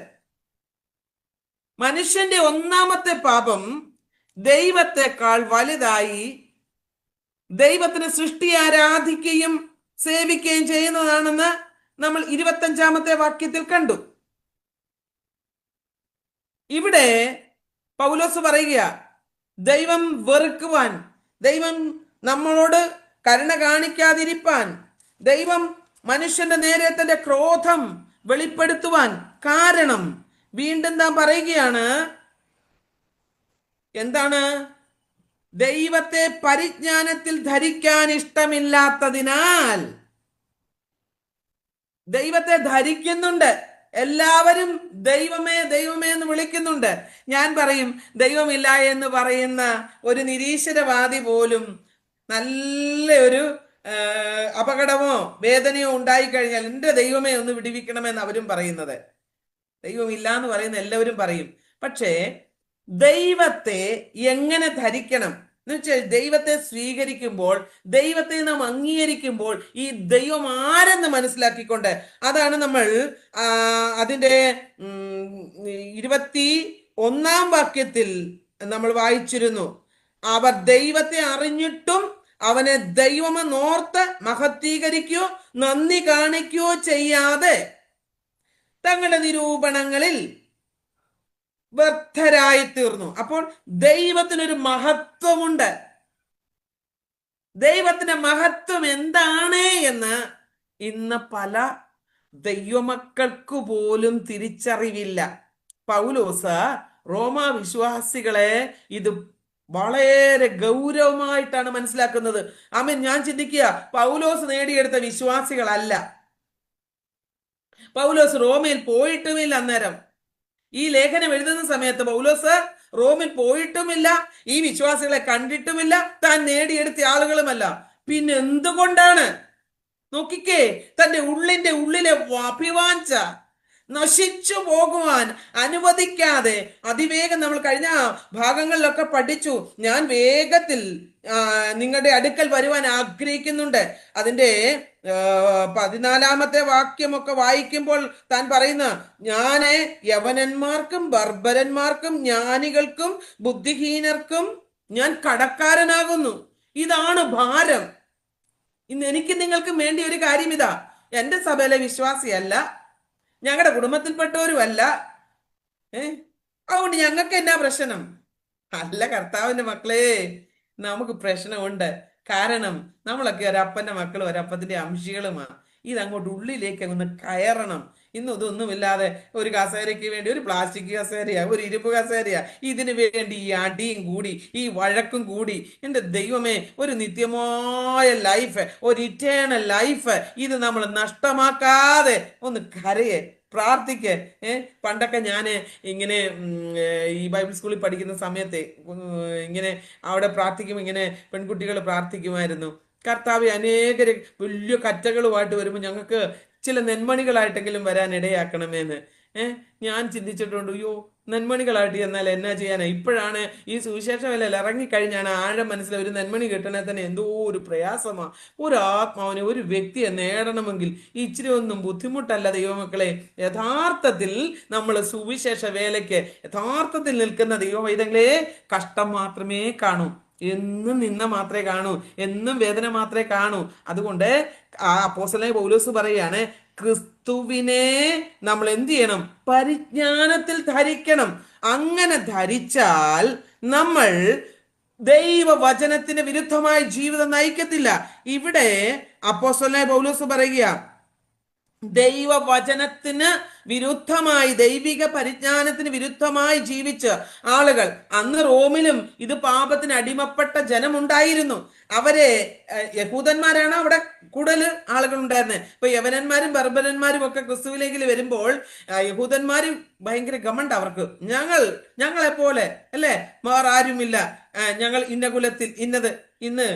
മനുഷ്യന്റെ ഒന്നാമത്തെ പാപം ദൈവത്തെക്കാൾ വലുതായി ദൈവത്തിന് സൃഷ്ടി ആരാധിക്കുകയും സേവിക്കുകയും ചെയ്യുന്നതാണെന്ന് നമ്മൾ 25-ാമത്തെ വാക്യത്തിൽ കണ്ടു. ഇവിടെ പൗലോസ് പറയുക, ദൈവം വെറുക്കുവാൻ, ദൈവം നമ്മളോട് കരുണ കാണിക്കാതിരിപ്പാൻ, ദൈവം മനുഷ്യന്റെ നേരെ തന്റെ ക്രോധം വെളിപ്പെടുത്തുവാൻ കാരണം വീണ്ടും താൻ പറയുകയാണ്, എന്താണ്? ദൈവത്തെ പരിജ്ഞാനത്തിൽ ധരിക്കാൻ ഇഷ്ടമില്ലാത്തതിനാൽ. ദൈവത്തെ ധരിക്കുന്നുണ്ട്, എല്ലാവരും ദൈവമേ ദൈവമേ എന്ന് വിളിക്കുന്നുണ്ട്. ഞാൻ പറയും, ദൈവമില്ല എന്ന് പറയുന്ന ഒരു നിരീശ്വരവാദി പോലും നല്ല ഒരു അപകടമോ വേദനയോ ഉണ്ടായിക്കഴിഞ്ഞാൽ എൻ്റെ ദൈവമേ ഒന്ന് വിടിവിക്കണമെന്ന് അവരും പറയുന്നത്. ദൈവമില്ല എന്ന് പറയുന്ന എല്ലാവരും പറയും. പക്ഷേ ദൈവത്തെ എങ്ങനെ ധരിക്കണം എന്ന് വെച്ചാൽ, ദൈവത്തെ സ്വീകരിക്കുമ്പോൾ, ദൈവത്തെ നാം അംഗീകരിക്കുമ്പോൾ ഈ ദൈവം ആരെന്ന് മനസ്സിലാക്കിക്കൊണ്ട്, അതാണ് നമ്മൾ അതിൻ്റെ 21-ാം വാക്യത്തിൽ നമ്മൾ വായിച്ചിരുന്നു. അവർ ദൈവത്തെ അറിഞ്ഞിട്ടും അവനെ ദൈവമെന്നോർത്ത് മഹത്വീകരിക്കുകയോ നന്ദി കാണിക്കുകയോ ചെയ്യാതെ തങ്ങളുടെ നിരൂപണങ്ങളിൽ വ്യർത്ഥരായി തീർന്നു. അപ്പോൾ ദൈവത്തിനൊരു മഹത്വമുണ്ട്. ദൈവത്തിന്റെ മഹത്വം എന്താണ് എന്ന് ഇന്ന് പല ദൈവമക്കൾക്ക് പോലും തിരിച്ചറിവില്ല. പൗലോസ് റോമാ വിശ്വാസികളെ ഇത് വളരെ ഗൗരവമായിട്ടാണ് മനസ്സിലാക്കുന്നത്. ആമേൻ. ഞാൻ ചിന്തിക്കുക, പൗലോസ് നേടിയെടുത്ത വിശ്വാസികളല്ല. പൗലോസ് റോമയിൽ പോയിട്ടുമില്ല. അന്നേരം ഈ ലേഖനം എഴുതുന്ന സമയത്ത് പൗലോസ് റോമിൽ പോയിട്ടുമില്ല, ഈ വിശ്വാസികളെ കണ്ടിട്ടുമില്ല, താൻ നേടിയെടുത്ത ആളുകളുമല്ല. പിന്നെ എന്തുകൊണ്ടാണ്? നോക്കിക്കേ, തന്റെ ഉള്ളിലെ അഭിവാഞ്ച നശിച്ചു പോകുവാൻ അനുവദിക്കാതെ അതിവേഗം, നമ്മൾ കഴിഞ്ഞ ഭാഗങ്ങളിലൊക്കെ പഠിച്ചു, ഞാൻ വേഗത്തിൽ നിങ്ങളുടെ അടുക്കൽ വരുവാൻ ആഗ്രഹിക്കുന്നുണ്ട്. അതിൻ്റെ 14-ാമത്തെ വാക്യമൊക്കെ വായിക്കുമ്പോൾ താൻ പറയുന്ന, ഞാന് യവനന്മാർക്കും ബർബരന്മാർക്കും ജ്ഞാനികൾക്കും ബുദ്ധിഹീനർക്കും ഞാൻ കടക്കാരനാകുന്നു. ഇതാണ് ഭാരം. ഇന്ന് എനിക്ക് നിങ്ങൾക്കും വേണ്ടി ഒരു കാര്യം ഇതാ, എൻ്റെ സഭയിലെ വിശ്വാസിയല്ല, ഞങ്ങളുടെ കുടുംബത്തിൽപ്പെട്ടവരുമല്ല, അതുകൊണ്ട് ഞങ്ങൾക്ക് എന്നാ പ്രശ്നം? അല്ല കർത്താവിന്റെ മക്കളെ, നമുക്ക് പ്രശ്നമുണ്ട്. കാരണം നമ്മളൊക്കെ ഒരപ്പന്റെ മക്കളും ഒരപ്പത്തിന്റെ അംശികളുമാണ്. ഇതങ്ങോട്ട് ഉള്ളിലേക്ക് അങ്ങ് കയറണം. ഇതൊന്നുമില്ലാതെ ഒരു കസേരയ്ക്ക് വേണ്ടി, ഒരു പ്ലാസ്റ്റിക് കസേരയാ, ഒരു ഇരുമ്പ് കസേരയാ, ഇതിനു വേണ്ടി ഈ അടിയും കൂടി ഈ വഴക്കും കൂടി, എൻ്റെ ദൈവമേ, ഒരു നിത്യമായ ലൈഫ്, ഒരു ഇറ്റേണൽ ലൈഫ് ഇത് നമ്മൾ നഷ്ടമാക്കാതെ ഒന്ന് കരയെ, പ്രാർത്ഥിക്ക്. പണ്ടൊക്കെ ഞാൻ ഇങ്ങനെ ഈ ബൈബിൾ സ്കൂളിൽ പഠിക്കുന്ന സമയത്ത് ഇങ്ങനെ അവിടെ പ്രാർത്ഥിക്കുമ്പോൾ ഇങ്ങനെ പെൺകുട്ടികൾ പ്രാർത്ഥിക്കുമായിരുന്നു, കർത്താവ് അനേകര് വലിയ കറ്റകളുമായിട്ട് വരുമ്പോൾ ഞങ്ങൾക്ക് ചില നെന്മണികളായിട്ടെങ്കിലും വരാൻ ഇടയാക്കണമെന്ന്. ഞാൻ ചിന്തിച്ചിട്ടുണ്ട്, അയ്യോ നെന്മണികളായിട്ട് എന്നാൽ എന്നാ ചെയ്യാനാ? ഇപ്പോഴാണ് ഈ സുവിശേഷ വിലയിൽ ഇറങ്ങിക്കഴിഞ്ഞാണ് ആഴം മനസ്സിൽ ഒരു നെന്മണി കിട്ടണേ തന്നെ എന്തോ ഒരു പ്രയാസമാണ്. ഒരു ആത്മാവിനെ, ഒരു വ്യക്തിയെ നേടണമെങ്കിൽ ഇച്ചിരി ഒന്നും ബുദ്ധിമുട്ടല്ല ദൈവമക്കളെ. യഥാർത്ഥത്തിൽ നമ്മൾ സുവിശേഷ വേലയ്ക്ക് യഥാർത്ഥത്തിൽ നിൽക്കുന്ന ദൈവവൈതങ്ങളെ കഷ്ടം മാത്രമേ കാണൂ, എന്നും നിന്ന മാത്രമേ കാണൂ, എന്നും വേദന മാത്രമേ കാണൂ. അതുകൊണ്ട് ആ അപ്പോസ്തലനായ പൗലോസ് പറയാണ്, ക്രിസ്തുവിനെ നമ്മൾ എന്ത് ചെയ്യണം? പരിജ്ഞാനത്തിൽ ധരിക്കണം. അങ്ങനെ ധരിച്ചാൽ നമ്മൾ ദൈവവചനത്തിന് വിരുദ്ധമായ ജീവിതം നയിക്കത്തില്ല. ഇവിടെ അപ്പോസ്തലനായ പൗലോസ് പറയുക, ദൈവവചനത്തിന് വിരുദ്ധമായി, ദൈവിക പരിജ്ഞാനത്തിന് വിരുദ്ധമായി ജീവിച്ച ആളുകൾ, അന്ന് റോമിലും ഇത് പാപത്തിന് അടിമപ്പെട്ട ജനമുണ്ടായിരുന്നു. അവരെ യഹൂദന്മാരാണ് അവിടെ കൂടുതൽ ആളുകൾ ഉണ്ടായിരുന്നത്. ഇപ്പൊ യവനന്മാരും ബർബരന്മാരും ഒക്കെ ക്രിസ്തുവിലേക്ക് വരുമ്പോൾ യഹൂദന്മാര് ഭയങ്കര ഗമണ്ട അവർക്ക്, ഞങ്ങളെ പോലെ അല്ലെ, വേറെ ആരുമില്ല, ഞങ്ങൾ ഇന്ന കുലത്തിൽ ഇന്നത്, ഇന്ന്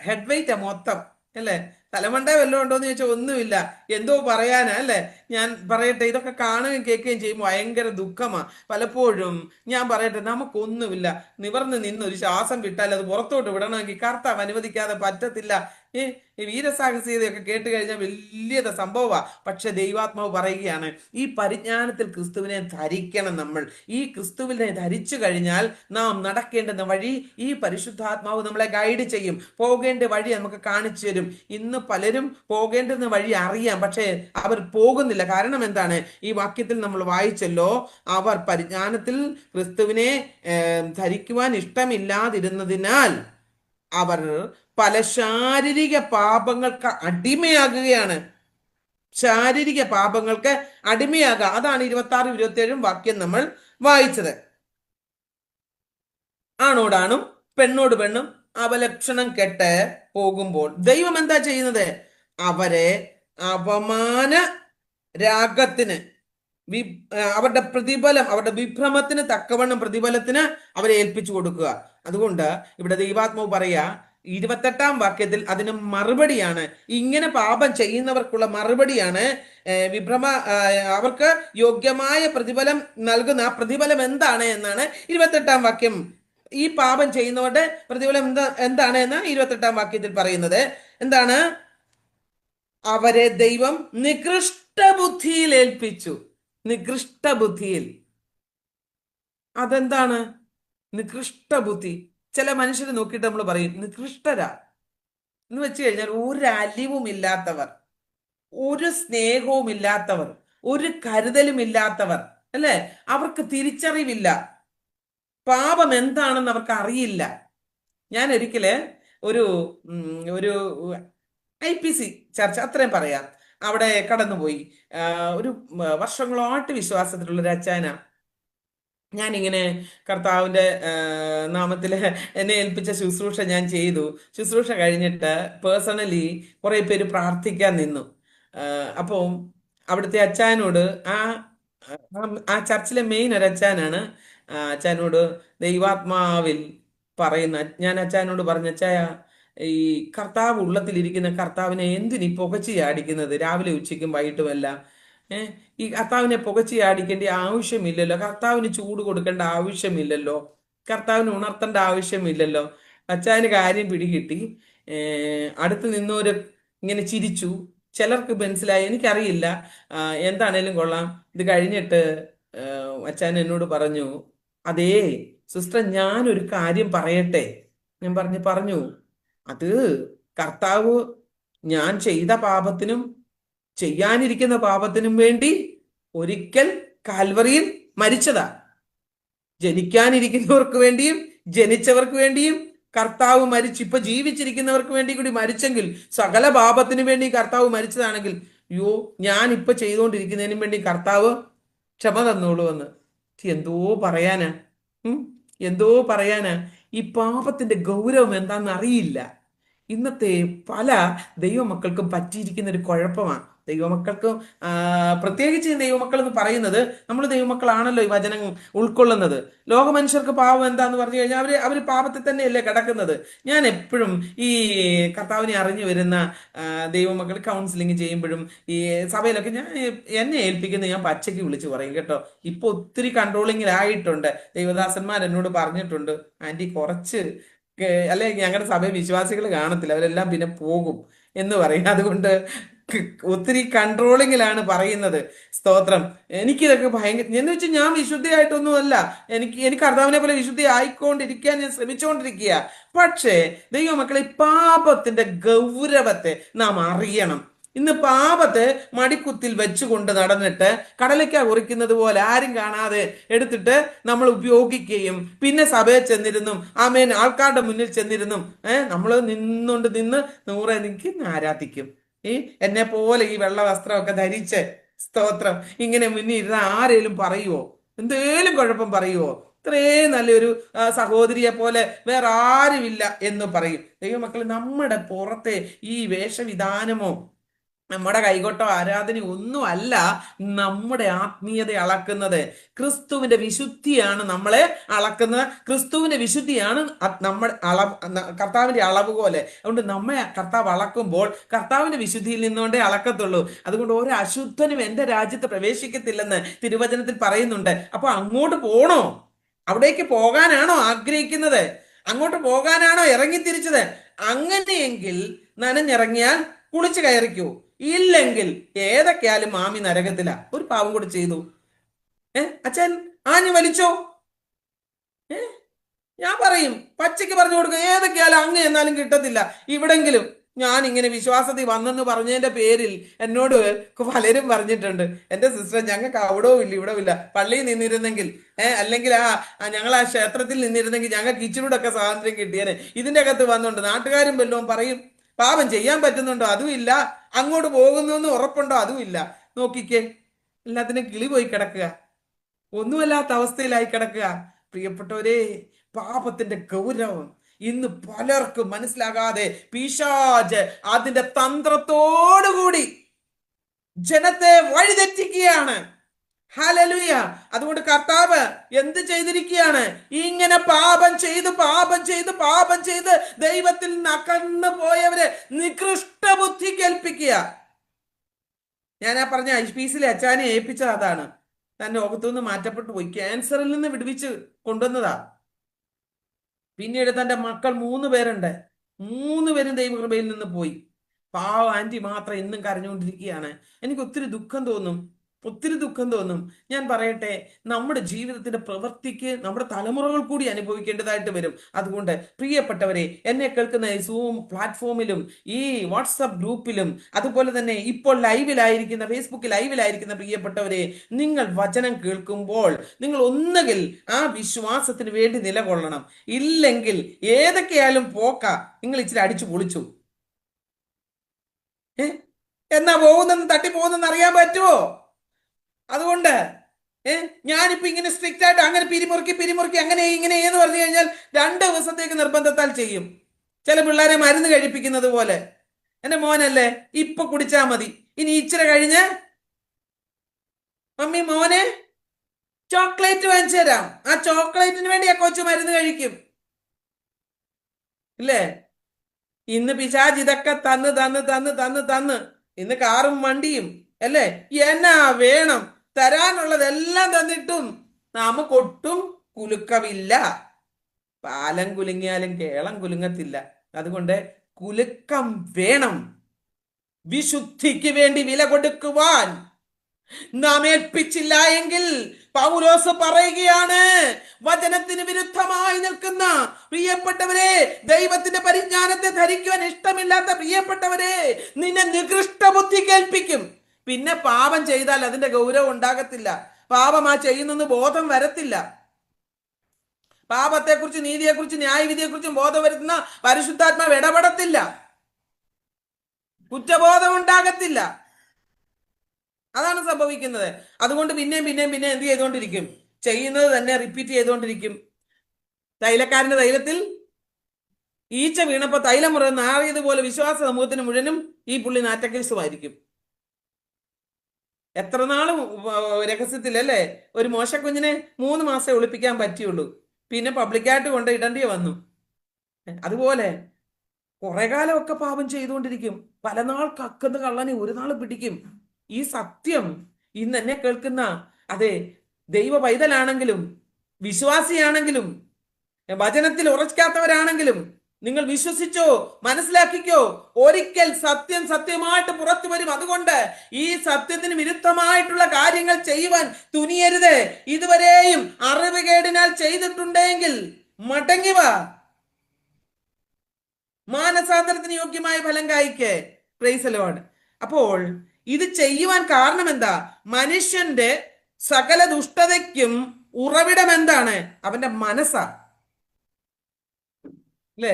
ഹെഡ് വെയിറ്റാ മൊത്തം അല്ലെ, തലമണ്ട വല്ലതും ഉണ്ടോന്ന് ചോദിച്ചാൽ ഒന്നുമില്ല, എന്തോ പറയാനാ അല്ലെ. ഞാൻ പറയട്ടെ, ഇതൊക്കെ കാണുകയും കേൾക്കുകയും ചെയ്യുമ്പോൾ ഭയങ്കര ദുഃഖമാണ് പലപ്പോഴും. ഞാൻ പറയട്ടെ, നമുക്കൊന്നുമില്ല, നിവർന്ന് നിന്ന് ഒരു ശ്വാസം വിട്ടാൽ അത് പുറത്തോട്ട് വിടണമെങ്കിൽ കർത്താവ് അനുവദിക്കാതെ പറ്റത്തില്ല. ഈ വീരസാഹസികതയൊക്കെ കേട്ട് കഴിഞ്ഞാൽ വലിയത് സംഭവമാ. പക്ഷെ ദൈവാത്മാവ് പറയുകയാണ്, ഈ പരിജ്ഞാനത്തിൽ ക്രിസ്തുവിനെ ധരിക്കണം നമ്മൾ. ഈ ക്രിസ്തുവിനെ ധരിച്ചു കഴിഞ്ഞാൽ നാം നടക്കേണ്ടുന്ന വഴി ഈ പരിശുദ്ധാത്മാവ് നമ്മളെ ഗൈഡ് ചെയ്യും. പോകേണ്ട വഴി നമുക്ക് കാണിച്ചു തരും. ഇന്ന് പലരും പോകേണ്ടുന്ന വഴി അറിയാം, പക്ഷേ അവർ പോകുന്നില്ല. കാരണം എന്താണ്? ഈ വാക്യത്തിൽ നമ്മൾ വായിച്ചല്ലോ, അവർ പരിജ്ഞാനത്തിൽ ക്രിസ്തുവിനെ ധരിക്കുവാൻ ഇഷ്ടമില്ലാതിരുന്നതിനാൽ അവർ പല ശാരീരിക പാപങ്ങൾക്ക് അടിമയാകുകയാണ്. ശാരീരിക പാപങ്ങൾക്ക് അടിമയാകുക. അതാണ് 26-27 വാക്യം നമ്മൾ വായിച്ചത്. ആണോടാണും പെണ്ണോട് പെണ്ണും അപലക്ഷണം കെട്ട് പോകുമ്പോൾ ദൈവം എന്താ ചെയ്യുന്നത്? അവരെ അപമാന രാഗത്തിന്, അവരുടെ പ്രതിഫലം, അവരുടെ വിഭ്രമത്തിന് തക്കവണ്ണം പ്രതിഫലത്തിന് അവരെ ഏൽപ്പിച്ചു കൊടുക്കുക. അതുകൊണ്ട് ഇവിടെ ദൈവാത്മാവ് പറയാ 28 വാക്യത്തിൽ അതിന് മറുപടിയാണ്, ഇങ്ങനെ പാപം ചെയ്യുന്നവർക്കുള്ള മറുപടിയാണ് അവർക്ക് യോഗ്യമായ പ്രതിഫലം നൽകുന്ന പ്രതിഫലം എന്താണ് എന്നാണ് 28 വാക്യം. ഈ പാപം ചെയ്യുന്നവരുടെ പ്രതിഫലം എന്താണ് എന്ന് 28 വാക്യത്തിൽ പറയുന്നത്. എന്താണ്? അവരെ ദൈവം നികൃഷ്ട ബുദ്ധിയിൽ ഏൽപ്പിച്ചു. നികൃഷ്ട ബുദ്ധിയിൽ. അതെന്താണ് നികൃഷ്ട ബുദ്ധി? ചില മനുഷ്യരെ നോക്കിയിട്ട് നമ്മൾ പറയും നികൃഷ്ടരാ എന്ന് വെച്ച് കഴിഞ്ഞാൽ ഒരു അലിവും ഇല്ലാത്തവർ, ഒരു സ്നേഹവും ഇല്ലാത്തവർ, ഒരു കരുതലും ഇല്ലാത്തവർ, അല്ലെ? അവർക്ക് തിരിച്ചറിവില്ല, പാപം എന്താണെന്ന് അവർക്ക് അറിയില്ല. ഞാൻ ഒരിക്കല് ഒരു ഒരു IPC ചർച്ച, അത്രയും പറയാം, അവിടെ കടന്നുപോയി. ഒരു വർഷങ്ങളായിട്ട് വിശ്വാസത്തിലുള്ള ഒരു അച്ചായന. ഞാനിങ്ങനെ കർത്താവിൻ്റെ നാമത്തിൽ എന്നെ ഏൽപ്പിച്ച ശുശ്രൂഷ ഞാൻ ചെയ്തു. ശുശ്രൂഷ കഴിഞ്ഞിട്ട് പേഴ്സണലി കുറേ പേര് പ്രാർത്ഥിക്കാൻ നിന്നു. അപ്പോൾ അവിടുത്തെ അച്ചായനോട്, ആ ചർച്ചിലെ മെയിൻ ഒരു അച്ചായനാണ്, അച്ചായനോട് ദൈവാത്മാവിൽ പറയുന്ന, ഞാൻ അച്ചായനോട് പറഞ്ഞ, അച്ചായ, ഈ കർത്താവ് ഉള്ളത്തിലിരിക്കുന്ന കർത്താവിനെ എന്തിനീ പുകച്ച് ചാടിക്കുന്നത് രാവിലെ ഉച്ചയ്ക്കും വൈകിട്ടുമെല്ലാം? ഈ കർത്താവിനെ പുകച്ച് ചാടിക്കേണ്ട ആവശ്യമില്ലല്ലോ, കർത്താവിന് ചൂട് കൊടുക്കേണ്ട ആവശ്യമില്ലല്ലോ, കർത്താവിന് ഉണർത്തേണ്ട ആവശ്യമില്ലല്ലോ. അച്ചായന് കാര്യം പിടികിട്ടി. അടുത്ത് നിന്നവര് ഇങ്ങനെ ചിരിച്ചു. ചിലർക്ക് മനസ്സിലായി, എനിക്കറിയില്ല. എന്താണേലും കൊള്ളാം. ഇത് കഴിഞ്ഞിട്ട് അച്ചായൻ എന്നോട് പറഞ്ഞു, അതേ സിസ്റ്റർ, ഞാനൊരു കാര്യം പറയട്ടെ. ഞാൻ പറഞ്ഞു, അത് കർത്താവ് ഞാൻ ചെയ്ത പാപത്തിനും ചെയ്യാനിരിക്കുന്ന പാപത്തിനും വേണ്ടി ഒരിക്കൽ കാൽവറിയിൽ മരിച്ചതാ. ജനിക്കാനിരിക്കുന്നവർക്ക് വേണ്ടിയും ജനിച്ചവർക്ക് വേണ്ടിയും കർത്താവ് മരിച്ചു. ഇപ്പൊ ജീവിച്ചിരിക്കുന്നവർക്ക് വേണ്ടി കൂടി മരിച്ചെങ്കിൽ, സകല പാപത്തിനു വേണ്ടി കർത്താവ് മരിച്ചതാണെങ്കിൽ, അയ്യോ, ഞാൻ ഇപ്പൊ ചെയ്തുകൊണ്ടിരിക്കുന്നതിനും വേണ്ടി കർത്താവ് ക്ഷമ തന്നോളൂ എന്ന്. എന്തോ പറയാനാ, എന്തോ പറയാനാ. ഈ പാപത്തിന്റെ ഗൗരവം എന്താണെന്ന് അറിയില്ല. ഇന്നത്തെ പല ദൈവമക്കൾക്കും പറ്റിയിരിക്കുന്ന ഒരു കുഴപ്പമാണ്. ദൈവമക്കൾക്കും, പ്രത്യേകിച്ച് ദൈവമക്കൾ എന്ന് പറയുന്നത്, നമ്മൾ ദൈവമക്കളാണല്ലോ ഈ വചനം ഉൾക്കൊള്ളുന്നത്. ലോക മനുഷ്യർക്ക് പാപം എന്താന്ന് പറഞ്ഞു കഴിഞ്ഞാൽ അവർ പാപത്തിൽ തന്നെയല്ലേ കിടക്കുന്നത്. ഞാൻ എപ്പോഴും ഈ കർത്താവിനെ അറിഞ്ഞു വരുന്ന ദൈവമക്കൾ കൗൺസിലിംഗ് ചെയ്യുമ്പോഴും ഈ സഭയിലൊക്കെ എന്നെ ഏൽപ്പിക്കുന്നത് ഞാൻ പച്ചയ്ക്ക് വിളിച്ച് പറയും കേട്ടോ. ഇപ്പൊ ഒത്തിരി കൺട്രോളിങ്ങിലായിട്ടുണ്ട്. ദൈവദാസന്മാർ എന്നോട് പറഞ്ഞിട്ടുണ്ട്, ആന്റി കുറച്ച്, അല്ലെ ഞങ്ങളുടെ സഭയിൽ വിശ്വാസികൾ കാണത്തില്ല, അവരെല്ലാം പിന്നെ പോകും എന്ന് പറയും. അതുകൊണ്ട് ഒത്തിരി കൺട്രോളിങ്ങിലാണ് പറയുന്നത്. സ്തോത്രം. എനിക്കിതൊക്കെ ഭയങ്കര, എന്ന് വെച്ചാൽ ഞാൻ വിശുദ്ധിയായിട്ടൊന്നും അല്ല, എനിക്ക് കർത്താവിനെ പോലെ വിശുദ്ധി ആയിക്കൊണ്ടിരിക്കാൻ ഞാൻ ശ്രമിച്ചുകൊണ്ടിരിക്കുക. പക്ഷേ ദൈവമക്കളെ, പാപത്തിന്റെ ഗൗരവത്തെ നാം അറിയണം. ഇന്ന് പാപത്തെ മടിക്കുത്തിൽ വെച്ചുകൊണ്ട് നടന്നിട്ട് കടലയ്ക്ക കുറിക്കുന്നത് പോലെ ആരും കാണാതെ എടുത്തിട്ട് നമ്മൾ ഉപയോഗിക്കുകയും പിന്നെ സഭയിൽ ചെന്നിരുന്നും ആമേൻ ആൾക്കാരുടെ മുന്നിൽ ചെന്നിരുന്നും നമ്മൾ നിന്ന് നൂറെ നിൽക്കുന്ന ആരാധിക്കും. എന്നെ പോലെ ഈ വെള്ള വസ്ത്രമൊക്കെ ധരിച്ച്, സ്തോത്രം, ഇങ്ങനെ മുന്നിൽ ഇരുന്ന ആരേലും പറയുവോ? എന്തേലും കുഴപ്പം പറയുവോ? ഇത്രയും നല്ലൊരു സഹോദരിയെ പോലെ വേറെ ആരുമില്ല എന്ന് പറയും. ദൈവമക്കളെ, നമ്മുടെ പുറത്തെ ഈ വേഷവിധാനമോ നമ്മുടെ കൈകൊട്ടോ ആരാധന ഒന്നും അല്ല നമ്മുടെ ആത്മീയത അളക്കുന്നത്. ക്രിസ്തുവിന്റെ വിശുദ്ധിയാണ് നമ്മളെ അളക്കുന്നത്. ക്രിസ്തുവിന്റെ വിശുദ്ധിയാണ് നമ്മുടെ കർത്താവിന്റെ അളവ് പോലെ. അതുകൊണ്ട് നമ്മെ കർത്താവ് അളക്കുമ്പോൾ കർത്താവിന്റെ വിശുദ്ധിയിൽ നിന്നുകൊണ്ടേ അളക്കത്തുള്ളൂ. അതുകൊണ്ട് ഒരു അശുദ്ധനും എന്റെ രാജ്യത്ത് പ്രവേശിക്കത്തില്ലെന്ന് തിരുവചനത്തിൽ പറയുന്നുണ്ട്. അപ്പൊ അങ്ങോട്ട് പോണോ? അവിടേക്ക് പോകാനാണോ ആഗ്രഹിക്കുന്നത്? അങ്ങോട്ട് പോകാനാണോ ഇറങ്ങിത്തിരിച്ചത്? അങ്ങനെയെങ്കിൽ നനഞ്ഞിറങ്ങിയാൽ കുളിച്ചു കയറിക്കൂ, ഇല്ലെങ്കിൽ ഏതൊക്കെയാലും മാമി നരകത്തില. ഒരു പാവം കൂടെ ചെയ്തു. അച്ഛൻ ആഞ്ഞു വലിച്ചോ. ഞാൻ പറയും, പച്ചയ്ക്ക് പറഞ്ഞു കൊടുക്കുക, ഏതൊക്കെയാലും അങ്ങ് എന്നാലും കിട്ടത്തില്ല. ഇവിടെങ്കിലും ഞാൻ ഇങ്ങനെ വിശ്വാസത്തിൽ വന്നെന്ന് പറഞ്ഞതിന്റെ പേരിൽ എന്നോട് പലരും പറഞ്ഞിട്ടുണ്ട്, എന്റെ സിസ്റ്റർ ഞങ്ങൾക്ക് അവിടവും ഇല്ല ഇവിടവും ഇല്ല, പള്ളിയിൽ നിന്നിരുന്നെങ്കിൽ അല്ലെങ്കിൽ ഞങ്ങൾ ആ ക്ഷേത്രത്തിൽ നിന്നിരുന്നെങ്കിൽ ഞങ്ങൾക്ക് ഇച്ചിരൂടൊക്കെ സ്വാതന്ത്ര്യം കിട്ടിയേനെ. ഇതിന്റെ അകത്ത് വന്നുണ്ട് നാട്ടുകാരും വല്ലതും പറയും, പാപം ചെയ്യാൻ പറ്റുന്നുണ്ടോ അതും ഇല്ല, അങ്ങോട്ട് പോകുന്നു എന്ന് ഉറപ്പുണ്ടോ അതും ഇല്ല. നോക്കിക്കേ, എല്ലാത്തിനും കിളി പോയി കിടക്കുക, ഒന്നുമല്ലാത്ത അവസ്ഥയിലായി കിടക്കുക. പ്രിയപ്പെട്ടവരെ, പാപത്തിന്റെ ഗൗരവം ഇന്ന് പലർക്കും മനസ്സിലാകാതെ പിശാച് അതിന്റെ തന്ത്രത്തോടുകൂടി ജനത്തെ വഴിതെറ്റിക്കുകയാണ്. ഹല്ലേലൂയ. അതുകൊണ്ട് കർത്താവ് എന്ത് ചെയ്തിരിക്കുകയാണ്? ഇങ്ങനെ പാപം ചെയ്ത് ദൈവത്തിൽ നിന്ന് അകന്നു പോയവരെ നികൃഷ്ട ബുദ്ധി കേൾപ്പിക്കുക. ഞാൻ ആ പറഞ്ഞ ഐപീസിലെ അച്ചാനെ ഏൽപ്പിച്ചത് അതാണ്. താൻ ലോകത്തുനിന്ന് മാറ്റപ്പെട്ടു പോയി, ക്യാൻസറിൽ നിന്ന് വിടുവിച്ച് കൊണ്ടുവന്നതാ. പിന്നീട് തന്റെ മക്കൾ 3 പേരുണ്ട്, 3 പേരും ദൈവകൃപയിൽ നിന്ന് പോയി. പാവ ആന്റി മാത്രം എന്നും കരഞ്ഞുകൊണ്ടിരിക്കുകയാണ്. എനിക്ക് ഒത്തിരി ദുഃഖം തോന്നും. ഞാൻ പറയട്ടെ, നമ്മുടെ ജീവിതത്തിന്റെ പ്രവൃത്തിക്ക് നമ്മുടെ തലമുറകൾ കൂടി അനുഭവിക്കേണ്ടതായിട്ട് വരും. അതുകൊണ്ട് പ്രിയപ്പെട്ടവരെ, എന്നെ കേൾക്കുന്ന ഈ സൂം പ്ലാറ്റ്ഫോമിലും ഈ വാട്സപ്പ് ഗ്രൂപ്പിലും അതുപോലെ തന്നെ ഇപ്പോൾ ലൈവിലായിരിക്കുന്ന ഫേസ്ബുക്കിൽ ലൈവിലായിരിക്കുന്ന പ്രിയപ്പെട്ടവരെ, നിങ്ങൾ വചനം കേൾക്കുമ്പോൾ നിങ്ങൾ ഒന്നുകിൽ ആ വിശ്വാസത്തിന് വേണ്ടി നിലകൊള്ളണം, ഇല്ലെങ്കിൽ ഏതൊക്കെയാലും നിങ്ങൾ ഇച്ചിരി അടിച്ചു പൊളിച്ചു. എന്നാ തട്ടി പോകുന്നെന്ന് അറിയാൻ പറ്റുമോ? അതുകൊണ്ട് ഞാനിപ്പോ ഇങ്ങനെ സ്ട്രിക്റ്റ് ആയിട്ട് അങ്ങനെ പിരിമുറുക്കി അങ്ങനെ ഇങ്ങനെ എന്ന് പറഞ്ഞു കഴിഞ്ഞാൽ 2 ദിവസത്തേക്ക് നിർബന്ധത്താൽ ചെയ്യും. ചില പിള്ളേരെ മരുന്ന് കഴിപ്പിക്കുന്നത് പോലെ, എന്റെ മോനല്ലേ ഇപ്പൊ കുടിച്ചാ മതി, ഇനി ഇച്ചിരി കഴിഞ്ഞ് മമ്മി മോനെ ചോക്ലേറ്റ് വാങ്ങിച്ചു തരാം, ആ ചോക്ലേറ്റിന് വേണ്ടി ആ കൊച്ചു മരുന്ന് കഴിക്കും ഇല്ലേ? ഇന്ന് പിശാച് ഇതൊക്കെ തന്ന് ഇന്ന് കാറും വണ്ടിയും അല്ലേ, എന്നാ വേണം, തരാനുള്ളതെല്ലാം തന്നിട്ടും നമുക്കൊട്ടും കുലുക്കമില്ല. പാലം കുലുങ്ങിയാലും കേളം കുലുങ്ങത്തില്ല. അതുകൊണ്ട് കുലുക്കം വേണം. വിശുദ്ധിക്ക് വേണ്ടി വില കൊടുക്കുവാൻ നാം ഏൽപ്പിച്ചില്ല എങ്കിൽ പൗലോസ് പറയുകയാണ്, വചനത്തിന് വിരുദ്ധമായി നിൽക്കുന്ന പ്രിയപ്പെട്ടവരെ, ദൈവത്തിന്റെ പരിജ്ഞാനത്തെ ധരിക്കുവാൻ ഇഷ്ടമില്ലാത്ത പ്രിയപ്പെട്ടവരെ, നിന്നെ നികൃഷ്ട ബുദ്ധി കേൾപ്പിക്കും. പിന്നെ പാപം ചെയ്താൽ അതിന്റെ ഗൗരവം ഉണ്ടാകത്തില്ല, പാപമാ ചെയ്യുന്നെന്ന് ബോധം വരത്തില്ല. പാപത്തെക്കുറിച്ച്, നീതിയെക്കുറിച്ച്, ന്യായവിധിയെക്കുറിച്ചും ബോധം വരുത്തുന്ന പരിശുദ്ധാത്മാവ് ഇടപെടത്തില്ല, കുറ്റബോധം ഉണ്ടാകത്തില്ല. അതാണ് സംഭവിക്കുന്നത്. അതുകൊണ്ട് പിന്നെയും എന്ത് ചെയ്തുകൊണ്ടിരിക്കും? ചെയ്യുന്നത് തന്നെ റിപ്പീറ്റ് ചെയ്തുകൊണ്ടിരിക്കും. തൈലക്കാരന്റെ തൈലത്തിൽ ഈച്ച വീണപ്പോ തൈലമുറ നാറിയതുപോലെ വിശ്വാസ സമൂഹത്തിന് മുഴുവനും ഈ പുള്ളി നാറ്റക്കേസുമായിരിക്കും. എത്ര നാളും രഹസ്യത്തിൽ അല്ലേ? ഒരു മോശക്കുഞ്ഞിനെ 3 മാസം ഒളിപ്പിക്കാൻ പറ്റിയുള്ളൂ, പിന്നെ പബ്ലിക്കായിട്ട് കൊണ്ട് ഇടേണ്ടി വന്നു. അതുപോലെ കുറെ കാലമൊക്കെ പാപം ചെയ്തുകൊണ്ടിരിക്കും. പല നാൾ കക്കുന്ന കള്ളനെ ഒരു നാൾ പിടിക്കും. ഈ സത്യം ഇന്ന് എന്നെ കേൾക്കുന്ന അതെ ദൈവ പൈതലാണെങ്കിലും വിശ്വാസിയാണെങ്കിലും വചനത്തിൽ ഉറക്കാത്തവരാണെങ്കിലും നിങ്ങൾ വിശ്വസിച്ചോ, മനസ്സിലാക്കിക്കോ, ഒരിക്കൽ സത്യം സത്യമായിട്ട് പുറത്തു വരും. അതുകൊണ്ട് ഈ സത്യത്തിന് വിരുദ്ധമായിട്ടുള്ള കാര്യങ്ങൾ ചെയ്യുവാൻ തുനിയരുത്. ഇതുവരെയും അറിവുകേടിനാൽ ചെയ്തിട്ടുണ്ടെങ്കിൽ മടങ്ങി വാ, മാനസാന്തരത്തിന് യോഗ്യമായ ഫലം കായ്ക്ക്. Price the Lord. അപ്പോൾ ഇത് ചെയ്യുവാൻ കാരണം എന്താ? മനുഷ്യന്റെ സകല ദുഷ്ടതയ്ക്കും ഉറവിടം എന്താണ്? അവന്റെ മനസ്സാ, അല്ലേ?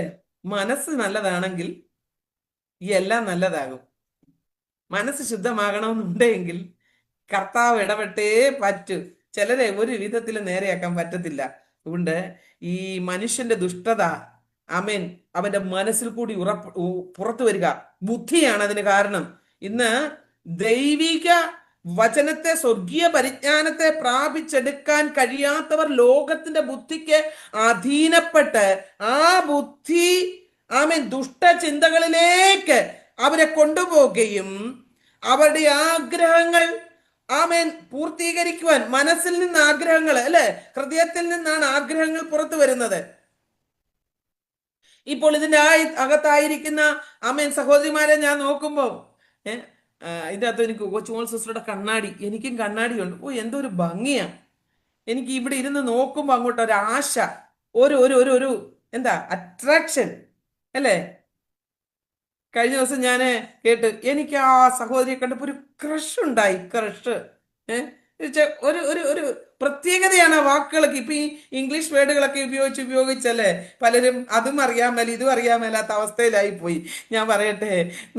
മനസ്സ് നല്ലതാണെങ്കിൽ എല്ലാം നല്ലതാകും. മനസ്സ് ശുദ്ധമാകണമെന്നുണ്ടെങ്കിൽ കർത്താവ് ഇടപെട്ടേ പറ്റൂ. ചിലരെ ഒരു വിധത്തിലും നേരെയാക്കാൻ പറ്റത്തില്ല. അതുകൊണ്ട് ഈ മനുഷ്യന്റെ ദുഷ്ടത ആമേൻ അവന്റെ മനസ്സിൽ കൂടി പുറത്തു വരിക, ബുദ്ധിയാണ് അതിന് കാരണം. ഇന്ന് ദൈവിക വചനത്തെ, സ്വർഗീയ പരിജ്ഞാനത്തെ പ്രാപിച്ചെടുക്കാൻ കഴിയാത്തവർ ലോകത്തിന്റെ ബുദ്ധിക്ക് അധീനപ്പെട്ട് ആ ബുദ്ധി ആമേൻ ദുഷ്ടചിന്തകളിലേക്ക് അവരെ കൊണ്ടുപോവുകയും അവരുടെ ആഗ്രഹങ്ങൾ ആമേൻ പൂർത്തീകരിക്കുവാൻ, മനസ്സിൽ നിന്ന് ആഗ്രഹങ്ങൾ അല്ലെ, ഹൃദയത്തിൽ നിന്നാണ് ആഗ്രഹങ്ങൾ പുറത്തു വരുന്നത്. ഇപ്പോൾ ഇതിന്റെ അകത്തായിരിക്കുന്ന അമ്മേൻ സഹോദരിമാരെ ഞാൻ നോക്കുമ്പോ ഇതിന്റെ അകത്ത് എനിക്ക് കൊച്ചുമോൾ സിസ്റ്ററുടെ കണ്ണാടി, എനിക്കും കണ്ണാടിയുണ്ട്. ഓ, എന്തോ ഒരു ഭംഗിയാ. എനിക്ക് ഇവിടെ ഇരുന്ന് നോക്കുമ്പോ അങ്ങോട്ട് ഒരു ആശ, ഒരു ഒരു ഒരു ഒരു എന്താ അട്രാക്ഷൻ അല്ലേ. കഴിഞ്ഞ ദിവസം ഞാൻ കേട്ട്, എനിക്ക് ആ സഹോദരിയെ കണ്ടപ്പോ ഒരു ക്രഷ് ഉണ്ടായി. ക്രഷ് ഒരു ഒരു ഒരു പ്രത്യേകതയാണ് ആ വാക്കുകൾക്ക്. ഇപ്പൊ ഈ ഇംഗ്ലീഷ് വേർഡുകളൊക്കെ ഉപയോഗിച്ചല്ലേ പലരും അതും അറിയാൻ മേല ഇതും അറിയാൻ മേലാത്ത അവസ്ഥയിലായി പോയി. ഞാൻ പറയട്ടെ,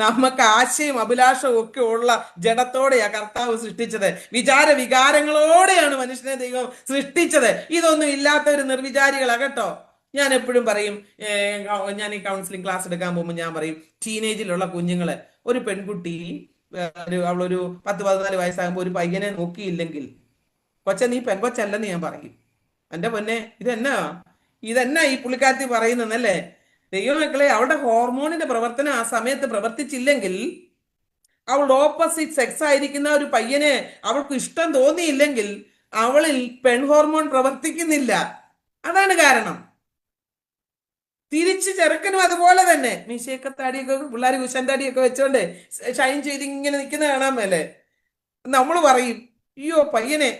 നമുക്ക് ആശയും അഭിലാഷവും ഒക്കെ ഉള്ള ജഡത്തോടെയാ കർത്താവ് സൃഷ്ടിച്ചത്. വികാരങ്ങളോടെയാണ് മനുഷ്യനെ ദൈവം സൃഷ്ടിച്ചത്. ഇതൊന്നും ഇല്ലാത്ത ഒരു നിർവിചാരികളാ കേട്ടോ. ഞാൻ എപ്പോഴും പറയും, ഞാൻ ഈ കൗൺസിലിംഗ് ക്ലാസ് എടുക്കാൻ പോകുമ്പോൾ ഞാൻ പറയും, ടീനേജിലുള്ള കുഞ്ഞുങ്ങളെ, ഒരു പെൺകുട്ടി അവളൊരു 10-14 വയസ്സാകുമ്പോൾ ഒരു പയ്യനെ നോക്കിയില്ലെങ്കിൽ, കൊച്ച നീ പെൺകൊച്ചല്ലെന്ന് ഞാൻ പറയും. എന്റെ പൊന്നെ, ഇതെന്നാ ഈ പുള്ളിക്കാരത്തി പറയുന്നല്ലേ. ദൈവമക്കളെ, അവളുടെ ഹോർമോണിന്റെ പ്രവർത്തനം ആ സമയത്ത് പ്രവർത്തിച്ചില്ലെങ്കിൽ, അവളുടെ ഓപ്പോസിറ്റ് സെക്സ് ആയിരിക്കുന്ന ഒരു പയ്യനെ അവൾക്ക് ഇഷ്ടം തോന്നിയില്ലെങ്കിൽ, അവളിൽ പെൺ ഹോർമോൺ പ്രവർത്തിക്കുന്നില്ല. അതാണ് കാരണം. തിരിച്ച് ചെറുക്കനും അതുപോലെ തന്നെ മീശയൊക്കെ താടിയൊക്കെ പിള്ളേർ കുശന്താടിയൊക്കെ വെച്ചോണ്ട് ഷൈൻ ചെയ്ത് ഇങ്ങനെ നിൽക്കുന്ന കാണാൻ മേലെ നമ്മൾ പറയും, അയ്യോ പയ്യനെ,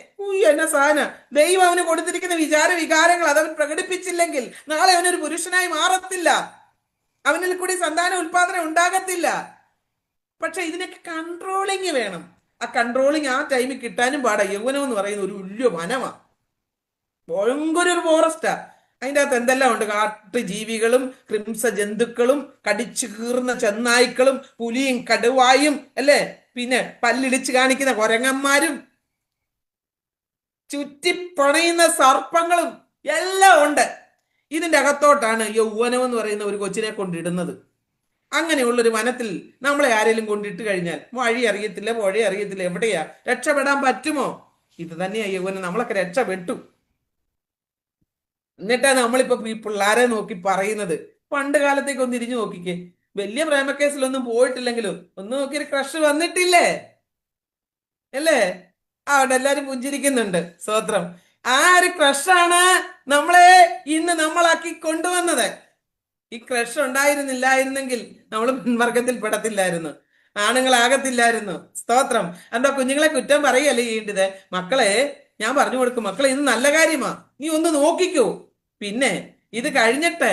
എന്നെ സാധന. ദൈവം അവന് കൊടുത്തിരിക്കുന്ന വികാരങ്ങൾ അതവൻ പ്രകടിപ്പിച്ചില്ലെങ്കിൽ നാളെ അവനൊരു പുരുഷനായി മാറത്തില്ല, അവനിൽ കൂടി സന്താന ഉൽപാദനം ഉണ്ടാകത്തില്ല. പക്ഷെ ഇതിനൊക്കെ കൺട്രോളിങ് വേണം. ആ കൺട്രോളിങ് ആ ടൈമിൽ കിട്ടാനും പാടാ. യൗവനം എന്ന് പറയുന്ന ഒരു വലിയ വനമാ, ഭയങ്കര ഒരു ഫോറസ്റ്റാ. അതിൻ്റെ അകത്ത് എന്തെല്ലാം ഉണ്ട്? കാട്ടുജീവികളും ക്രിംസ ജന്തുക്കളും കടിച്ചു കീറുന്ന ചെന്നായ്ക്കളും പുലിയും കടുവായും അല്ലേ, പിന്നെ പല്ലിടിച്ച് കാണിക്കുന്ന കുരങ്ങന്മാരും ചുറ്റിപ്പണയുന്ന സർപ്പങ്ങളും എല്ലാം ഉണ്ട്. ഇതിന്റെ അകത്തോട്ടാണ് യൗവനം എന്ന് പറയുന്ന ഒരു കൊച്ചിനെ കൊണ്ടിടുന്നത്. അങ്ങനെയുള്ളൊരു വനത്തിൽ നമ്മളെ ആരെങ്കിലും കൊണ്ടിട്ട് കഴിഞ്ഞാൽ വഴി അറിയത്തില്ല, പുഴ അറിയത്തില്ല, എവിടെയാ രക്ഷപ്പെടാൻ പറ്റുമോ? ഇത് തന്നെയാ യൗവനം. നമ്മളൊക്കെ രക്ഷപ്പെട്ടു. എന്നിട്ടാണ് നമ്മളിപ്പോ ഈ പിള്ളേരെ നോക്കി പറയുന്നത്. പണ്ട് കാലത്തേക്ക് ഒന്ന് തിരിഞ്ഞു നോക്കിക്കേ. വലിയ പ്രേമക്കേസിലൊന്നും പോയിട്ടില്ലെങ്കിലും ഒന്ന് നോക്കിയൊരു ക്രഷ് വന്നിട്ടില്ലേ അല്ലേ? അവിടെ എല്ലാരും പുഞ്ചിരിക്കുന്നുണ്ട്. സ്തോത്രം. ആ ഒരു ക്രഷാണ് നമ്മളെ ഇന്ന് നമ്മളാക്കി കൊണ്ടുവന്നത്. ഈ ക്രഷ് ഉണ്ടായിരുന്നില്ലായിരുന്നെങ്കിൽ നമ്മൾ പിൻവർഗത്തിൽ പെടത്തില്ലായിരുന്നു, ആണുങ്ങളാകത്തില്ലായിരുന്നു. സ്തോത്രം. എന്താ കുഞ്ഞുങ്ങളെ കുറ്റം പറയല്ലേ ചെയ്യേണ്ടത്? മക്കളെ ഞാൻ പറഞ്ഞു കൊടുക്കും, മക്കളെ ഇത് നല്ല കാര്യമാ, നീ ഒന്ന് നോക്കിക്കോ. പിന്നെ ഇത് കഴിഞ്ഞിട്ട്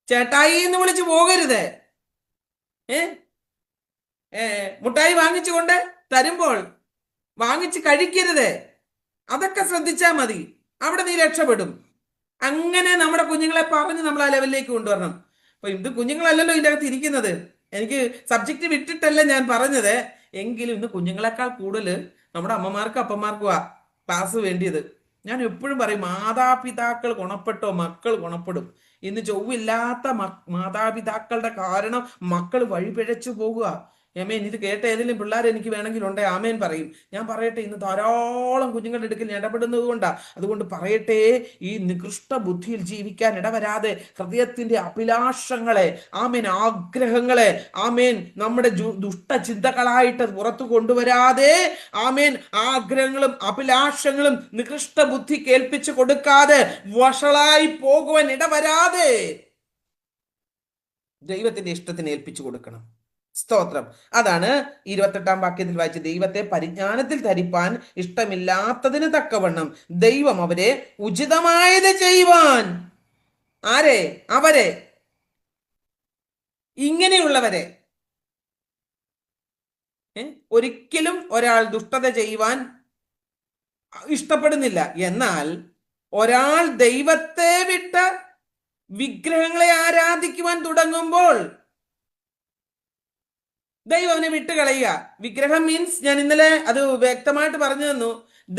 ചേട്ടായി എന്ന് വിളിച്ചു പോകരുത്. മുട്ടായി വാങ്ങിച്ചുകൊണ്ട് തരുമ്പോൾ വാങ്ങിച്ച് കഴിക്കരുത്. അതൊക്കെ ശ്രദ്ധിച്ചാ മതി, അവിടെ നീ രക്ഷപ്പെടും. അങ്ങനെ നമ്മുടെ കുഞ്ഞുങ്ങളെ പറഞ്ഞ് നമ്മൾ ആ ലെവലിലേക്ക് കൊണ്ടുവരണം. അപ്പൊ ഇത് കുഞ്ഞുങ്ങളല്ലല്ലോ ഇതിൻ്റെ അകത്ത് ഇരിക്കുന്നത്. എനിക്ക് സബ്ജക്റ്റ് വിട്ടിട്ടല്ല ഞാൻ പറഞ്ഞത്. എങ്കിലും ഇന്ന് കുഞ്ഞുങ്ങളെക്കാൾ കൂടുതൽ നമ്മുടെ അമ്മമാർക്കും അപ്പന്മാർക്കും ക്ലാസ് വേണ്ടിയത്. ഞാൻ എപ്പോഴും പറയും, മാതാപിതാക്കൾ ഗുണപ്പെട്ടോ മക്കൾ ഗുണപ്പെടും. ഇന്ന് ചൊവ്വില്ലാത്ത മാതാപിതാക്കളുടെ കാരണം മക്കൾ വഴിപിഴച്ചു പോകുക. ആമേൻ. ഇത് കേട്ട ഏതെങ്കിലും പിള്ളേർ എനിക്ക് വേണമെങ്കിൽ ഉണ്ടേ ആമേൻ പറയും. ഞാൻ പറയട്ടെ, ഇന്ന് ധാരാളം കുഞ്ഞുങ്ങളുടെ അടുക്കൽ ഇടപെടുന്നത് കൊണ്ടാ. അതുകൊണ്ട് പറയട്ടെ, ഈ നികൃഷ്ട ബുദ്ധിയിൽ ജീവിക്കാൻ ഇടവരാതെ ഹൃദയത്തിന്റെ അഭിലാഷങ്ങളെ, ആമേൻ, ആഗ്രഹങ്ങളെ, ആമേൻ, നമ്മുടെ ദുഷ്ടചിന്തകളായിട്ട് പുറത്തു കൊണ്ടുവരാതെ, ആമേൻ, ആഗ്രഹങ്ങളും അഭിലാഷങ്ങളും നികൃഷ്ട ബുദ്ധി കേൾപ്പിച്ചു കൊടുക്കാതെ വഷളായി പോകുവാൻ ഇടവരാതെ ദൈവത്തിന്റെ ഇഷ്ടത്തിന് ഏൽപ്പിച്ചു കൊടുക്കണം. സ്തോത്രം. അതാണ് 28-ാം വാക്യത്തിൽ വായിച്ച, ദൈവത്തെ പരിജ്ഞാനത്തിൽ ധരിപ്പാൻ ഇഷ്ടമില്ലാത്തതിന് തക്കവണ്ണം ദൈവം അവരെ ഉചിതമായത് ചെയ്യുവാൻ. ആരെ? അവരെ, ഇങ്ങനെയുള്ളവരെ. ഒരിക്കലും ഒരാൾ ദുഷ്ടത ചെയ്യുവാൻ ഇഷ്ടപ്പെടുന്നില്ല. എന്നാൽ ഒരാൾ ദൈവത്തെ വിട്ട് വിഗ്രഹങ്ങളെ ആരാധിക്കുവാൻ തുടങ്ങുമ്പോൾ ദൈവം അവനെ വിട്ടുകളയുക. വിഗ്രഹം മീൻസ്, ഞാൻ ഇന്നലെ അത് വ്യക്തമായിട്ട് പറഞ്ഞു തന്നു,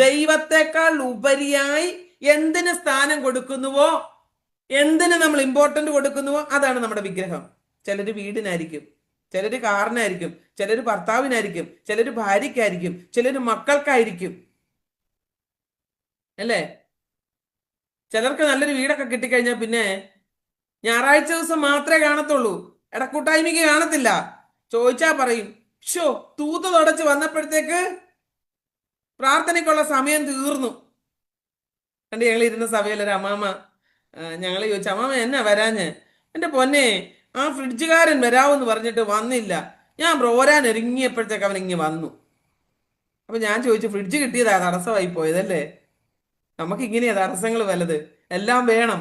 ദൈവത്തെക്കാൾ ഉപരിയായി എന്തിന് സ്ഥാനം കൊടുക്കുന്നുവോ, എന്തിന് നമ്മൾ ഇമ്പോർട്ടന്റ് കൊടുക്കുന്നുവോ, അതാണ് നമ്മുടെ വിഗ്രഹം. ചിലര് വീടിനായിരിക്കും, ചിലര് കാറിനായിരിക്കും, ചിലര് ഭർത്താവിനായിരിക്കും, ചിലര് ഭാര്യയ്ക്കായിരിക്കും, ചിലര് മക്കൾക്കായിരിക്കും അല്ലേ. ചിലർക്ക് നല്ലൊരു വീടൊക്കെ കിട്ടിക്കഴിഞ്ഞാൽ പിന്നെ ഞായറാഴ്ച ദിവസം മാത്രമേ കാണത്തുള്ളൂ, ഇടക്കൂട്ടായ്മയ്ക്ക് കാണത്തില്ല. ചോദിച്ചാ പറയും, ഷോ തൂത്ത് തുടച്ച് വന്നപ്പോഴത്തേക്ക് പ്രാർത്ഥനയ്ക്കുള്ള സമയം തീർന്നു. കണ്ട് ഞങ്ങൾ ഇരുന്ന സഭയിൽ ഒരു അമ്മാമ്മ, ഞങ്ങൾ ചോദിച്ചു, അമ്മാമ്മ എന്നാ വരാഞ്ഞ്? എന്റെ പൊന്നെ, ആ ഫ്രിഡ്ജുകാരൻ വരാമെന്ന് പറഞ്ഞിട്ട് വന്നില്ല. ഞാൻ ബ്രോരാൻ ഒരുങ്ങിയപ്പോഴത്തേക്ക് അവൻ ഇങ്ങ് വന്നു. അപ്പൊ ഞാൻ ചോദിച്ചു, ഫ്രിഡ്ജ് കിട്ടിയതാ തടസ്സമായി പോയതല്ലേ? നമുക്ക് ഇങ്ങനെയാ തടസ്സങ്ങൾ വലത്. എല്ലാം വേണം.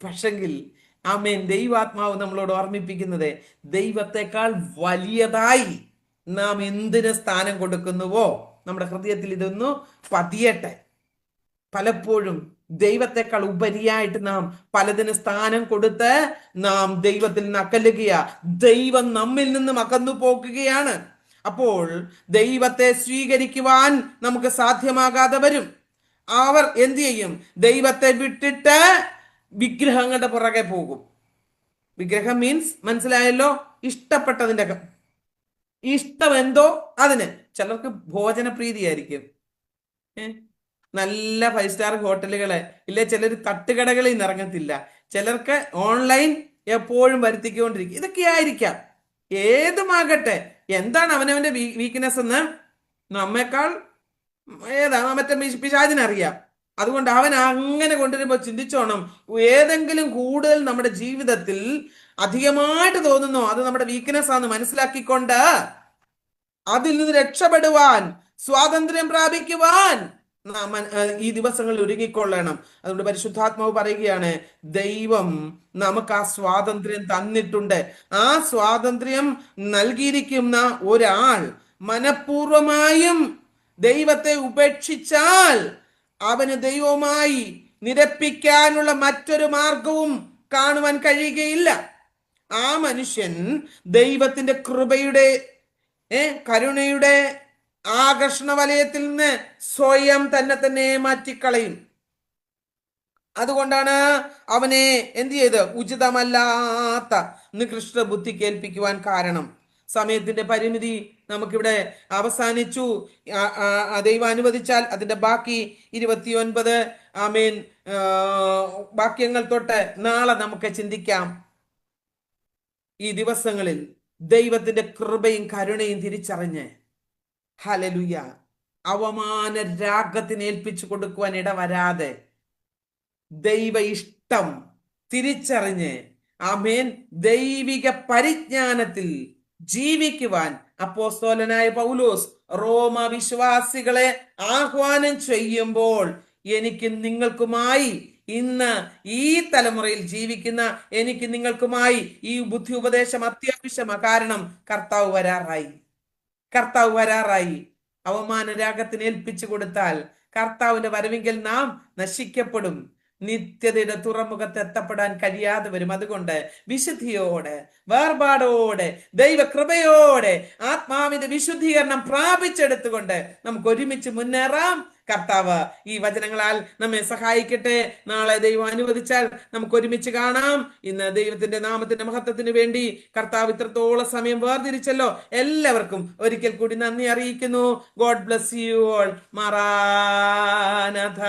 പക്ഷെങ്കിൽ ആമേൻ, ദൈവാത്മാവ് നമ്മളോട് ഓർമ്മിപ്പിക്കുന്നത്, ദൈവത്തെക്കാൾ വലിയതായി നാം എന്തിന് സ്ഥാനം കൊടുക്കുന്നുവോ നമ്മുടെ ഹൃദയത്തിൽ ഇതൊന്നു പതിയട്ടെ. പലപ്പോഴും ദൈവത്തെക്കാൾ ഉപരിയായിട്ട് നാം പലതിന് സ്ഥാനം കൊടുത്ത് നാം ദൈവത്തിൽ നിന്ന് അകലുകയാ. ദൈവം നമ്മിൽ നിന്നും അകന്നു പോകുകയാണ്. അപ്പോൾ ദൈവത്തെ സ്വീകരിക്കുവാൻ നമുക്ക് സാധ്യമാകാതെ വരും. അവർ എന്തു ചെയ്യും? ദൈവത്തെ വിട്ടിട്ട് വിഗ്രഹങ്ങളുടെ പുറകെ പോകും. വിഗ്രഹം മീൻസ് മനസ്സിലായല്ലോ? ഇഷ്ടപ്പെട്ടതിന്റെ ഇഷ്ടം എന്തോ അതിന്. ചിലർക്ക് ഭോജനപ്രീതിയായിരിക്കും. നല്ല 5 സ്റ്റാർ ഹോട്ടലുകളെ ഇല്ലേ, ചിലർ തട്ടുകടകളിൽ നിന്ന് ഇറങ്ങത്തില്ല. ചിലർക്ക് ഓൺലൈൻ എപ്പോഴും വരുത്തിക്കൊണ്ടിരിക്കും. ഇതൊക്കെ ആയിരിക്കാം. ഏതുമാകട്ടെ, എന്താണ് അവനവന്റെ വീക്ക്നെസ് എന്ന് നമ്മേക്കാൾ മറ്റേ പിശാചിനറിയാം. അതുകൊണ്ട് അവൻ അങ്ങനെ കൊണ്ടുവരുമ്പോൾ ചിന്തിച്ചോണം, ഏതെങ്കിലും കൂടുതൽ നമ്മുടെ ജീവിതത്തിൽ അധികമായിട്ട് തോന്നുന്നോ അത് നമ്മുടെ വീക്ക്നെസ് ആണെന്ന് മനസ്സിലാക്കിക്കൊണ്ട് അതിൽ നിന്ന് രക്ഷപ്പെടുവാൻ, സ്വാതന്ത്ര്യം പ്രാപിക്കുവാൻ ഈ ദിവസങ്ങളിൽ ഒരുങ്ങിക്കൊള്ളണം. അതുകൊണ്ട് പരിശുദ്ധാത്മാവ് പറയുകയാണ്, ദൈവം നമുക്ക് ആ സ്വാതന്ത്ര്യം തന്നിട്ടുണ്ട്. ആ സ്വാതന്ത്ര്യം നൽകിയിരിക്കുന്ന ഒരാൾ മനഃപൂർവമായും ദൈവത്തെ ഉപേക്ഷിച്ചാൽ അവന് ദൈവവുമായി നിരപ്പിക്കാനുള്ള മറ്റൊരു മാർഗവും കാണുവാൻ കഴിയുകയില്ല. ആ മനുഷ്യൻ ദൈവത്തിന്റെ കൃപയുടെ കരുണയുടെ ആകർഷണ വലയത്തിൽ നിന്ന് സ്വയം തന്നെ മാറ്റിക്കളയും. അതുകൊണ്ടാണ് അവനെ എന്ത് ചെയ്ത് ഉചിതമല്ലാത്ത നികൃഷ്ട ബുദ്ധി കേൾപ്പിക്കുവാൻ കാരണം. സമയത്തിന്റെ പരിമിതി നമുക്കിവിടെ അവസാനിച്ചു. ദൈവം അനുവദിച്ചാൽ അതിന്റെ ബാക്കി 29 ആമേൻ വാക്യങ്ങൾ തൊട്ട് നാളെ നമുക്ക് ചിന്തിക്കാം. ഈ ദിവസങ്ങളിൽ ദൈവത്തിന്റെ കൃപയും കരുണയും തിരിച്ചറിഞ്ഞ് ഹല്ലേലൂയ അവമാന രാഗത്തിന് ഏൽപ്പിച്ചു കൊടുക്കുവാൻ ഇടവരാതെ ദൈവ ഇഷ്ടം തിരിച്ചറിഞ്ഞ് ആമേൻ ദൈവിക പരിജ്ഞാനത്തിൽ ജീവിക്കുവാൻ അപ്പോസ്തലനായ പൗലോസ് റോമ വിശ്വാസികളെ ആഹ്വാനം ചെയ്യുമ്പോൾ, എനിക്ക് നിങ്ങൾക്കുമായി ഇന്ന് ഈ തലമുറയിൽ ജീവിക്കുന്ന എനിക്ക് നിങ്ങൾക്കുമായി ഈ ബുദ്ധി ഉപദേശം അത്യാവശ്യമാണ്. കാരണം കർത്താവ് വരാറായി. അവമാന രാഗത്തിന് ഏൽപ്പിച്ചു കൊടുത്താൽ കർത്താവിന്റെ വരവിങ്കിൽ നാം നശിക്കപ്പെടും. നിത്യതയുടെ തുറമുഖത്ത് എത്തപ്പെടാൻ കഴിയാതെ വരും. അതുകൊണ്ട് വിശുദ്ധിയോടെ, വേർപാടോടെ, ദൈവകൃപയോടെ, ആത്മാവിന്റെ വിശുദ്ധീകരണം പ്രാപിച്ചെടുത്തുകൊണ്ട് നമുക്ക് ഒരുമിച്ച് മുന്നേറാം. കർത്താവ് ഈ വചനങ്ങളാൽ നമ്മെ സഹായിക്കട്ടെ. നാളെ ദൈവം അനുവദിച്ചാൽ നമുക്ക് ഒരുമിച്ച് കാണാം. ഇന്ന് ദൈവത്തിന്റെ നാമത്തിന്റെ മഹത്വത്തിന് വേണ്ടി കർത്താവ് ഇത്രത്തോളം സമയം വേർതിരിച്ചല്ലോ. എല്ലാവർക്കും ഒരിക്കൽ കൂടി നന്ദി അറിയിക്കുന്നു. God bless you all. മറാനാഥ.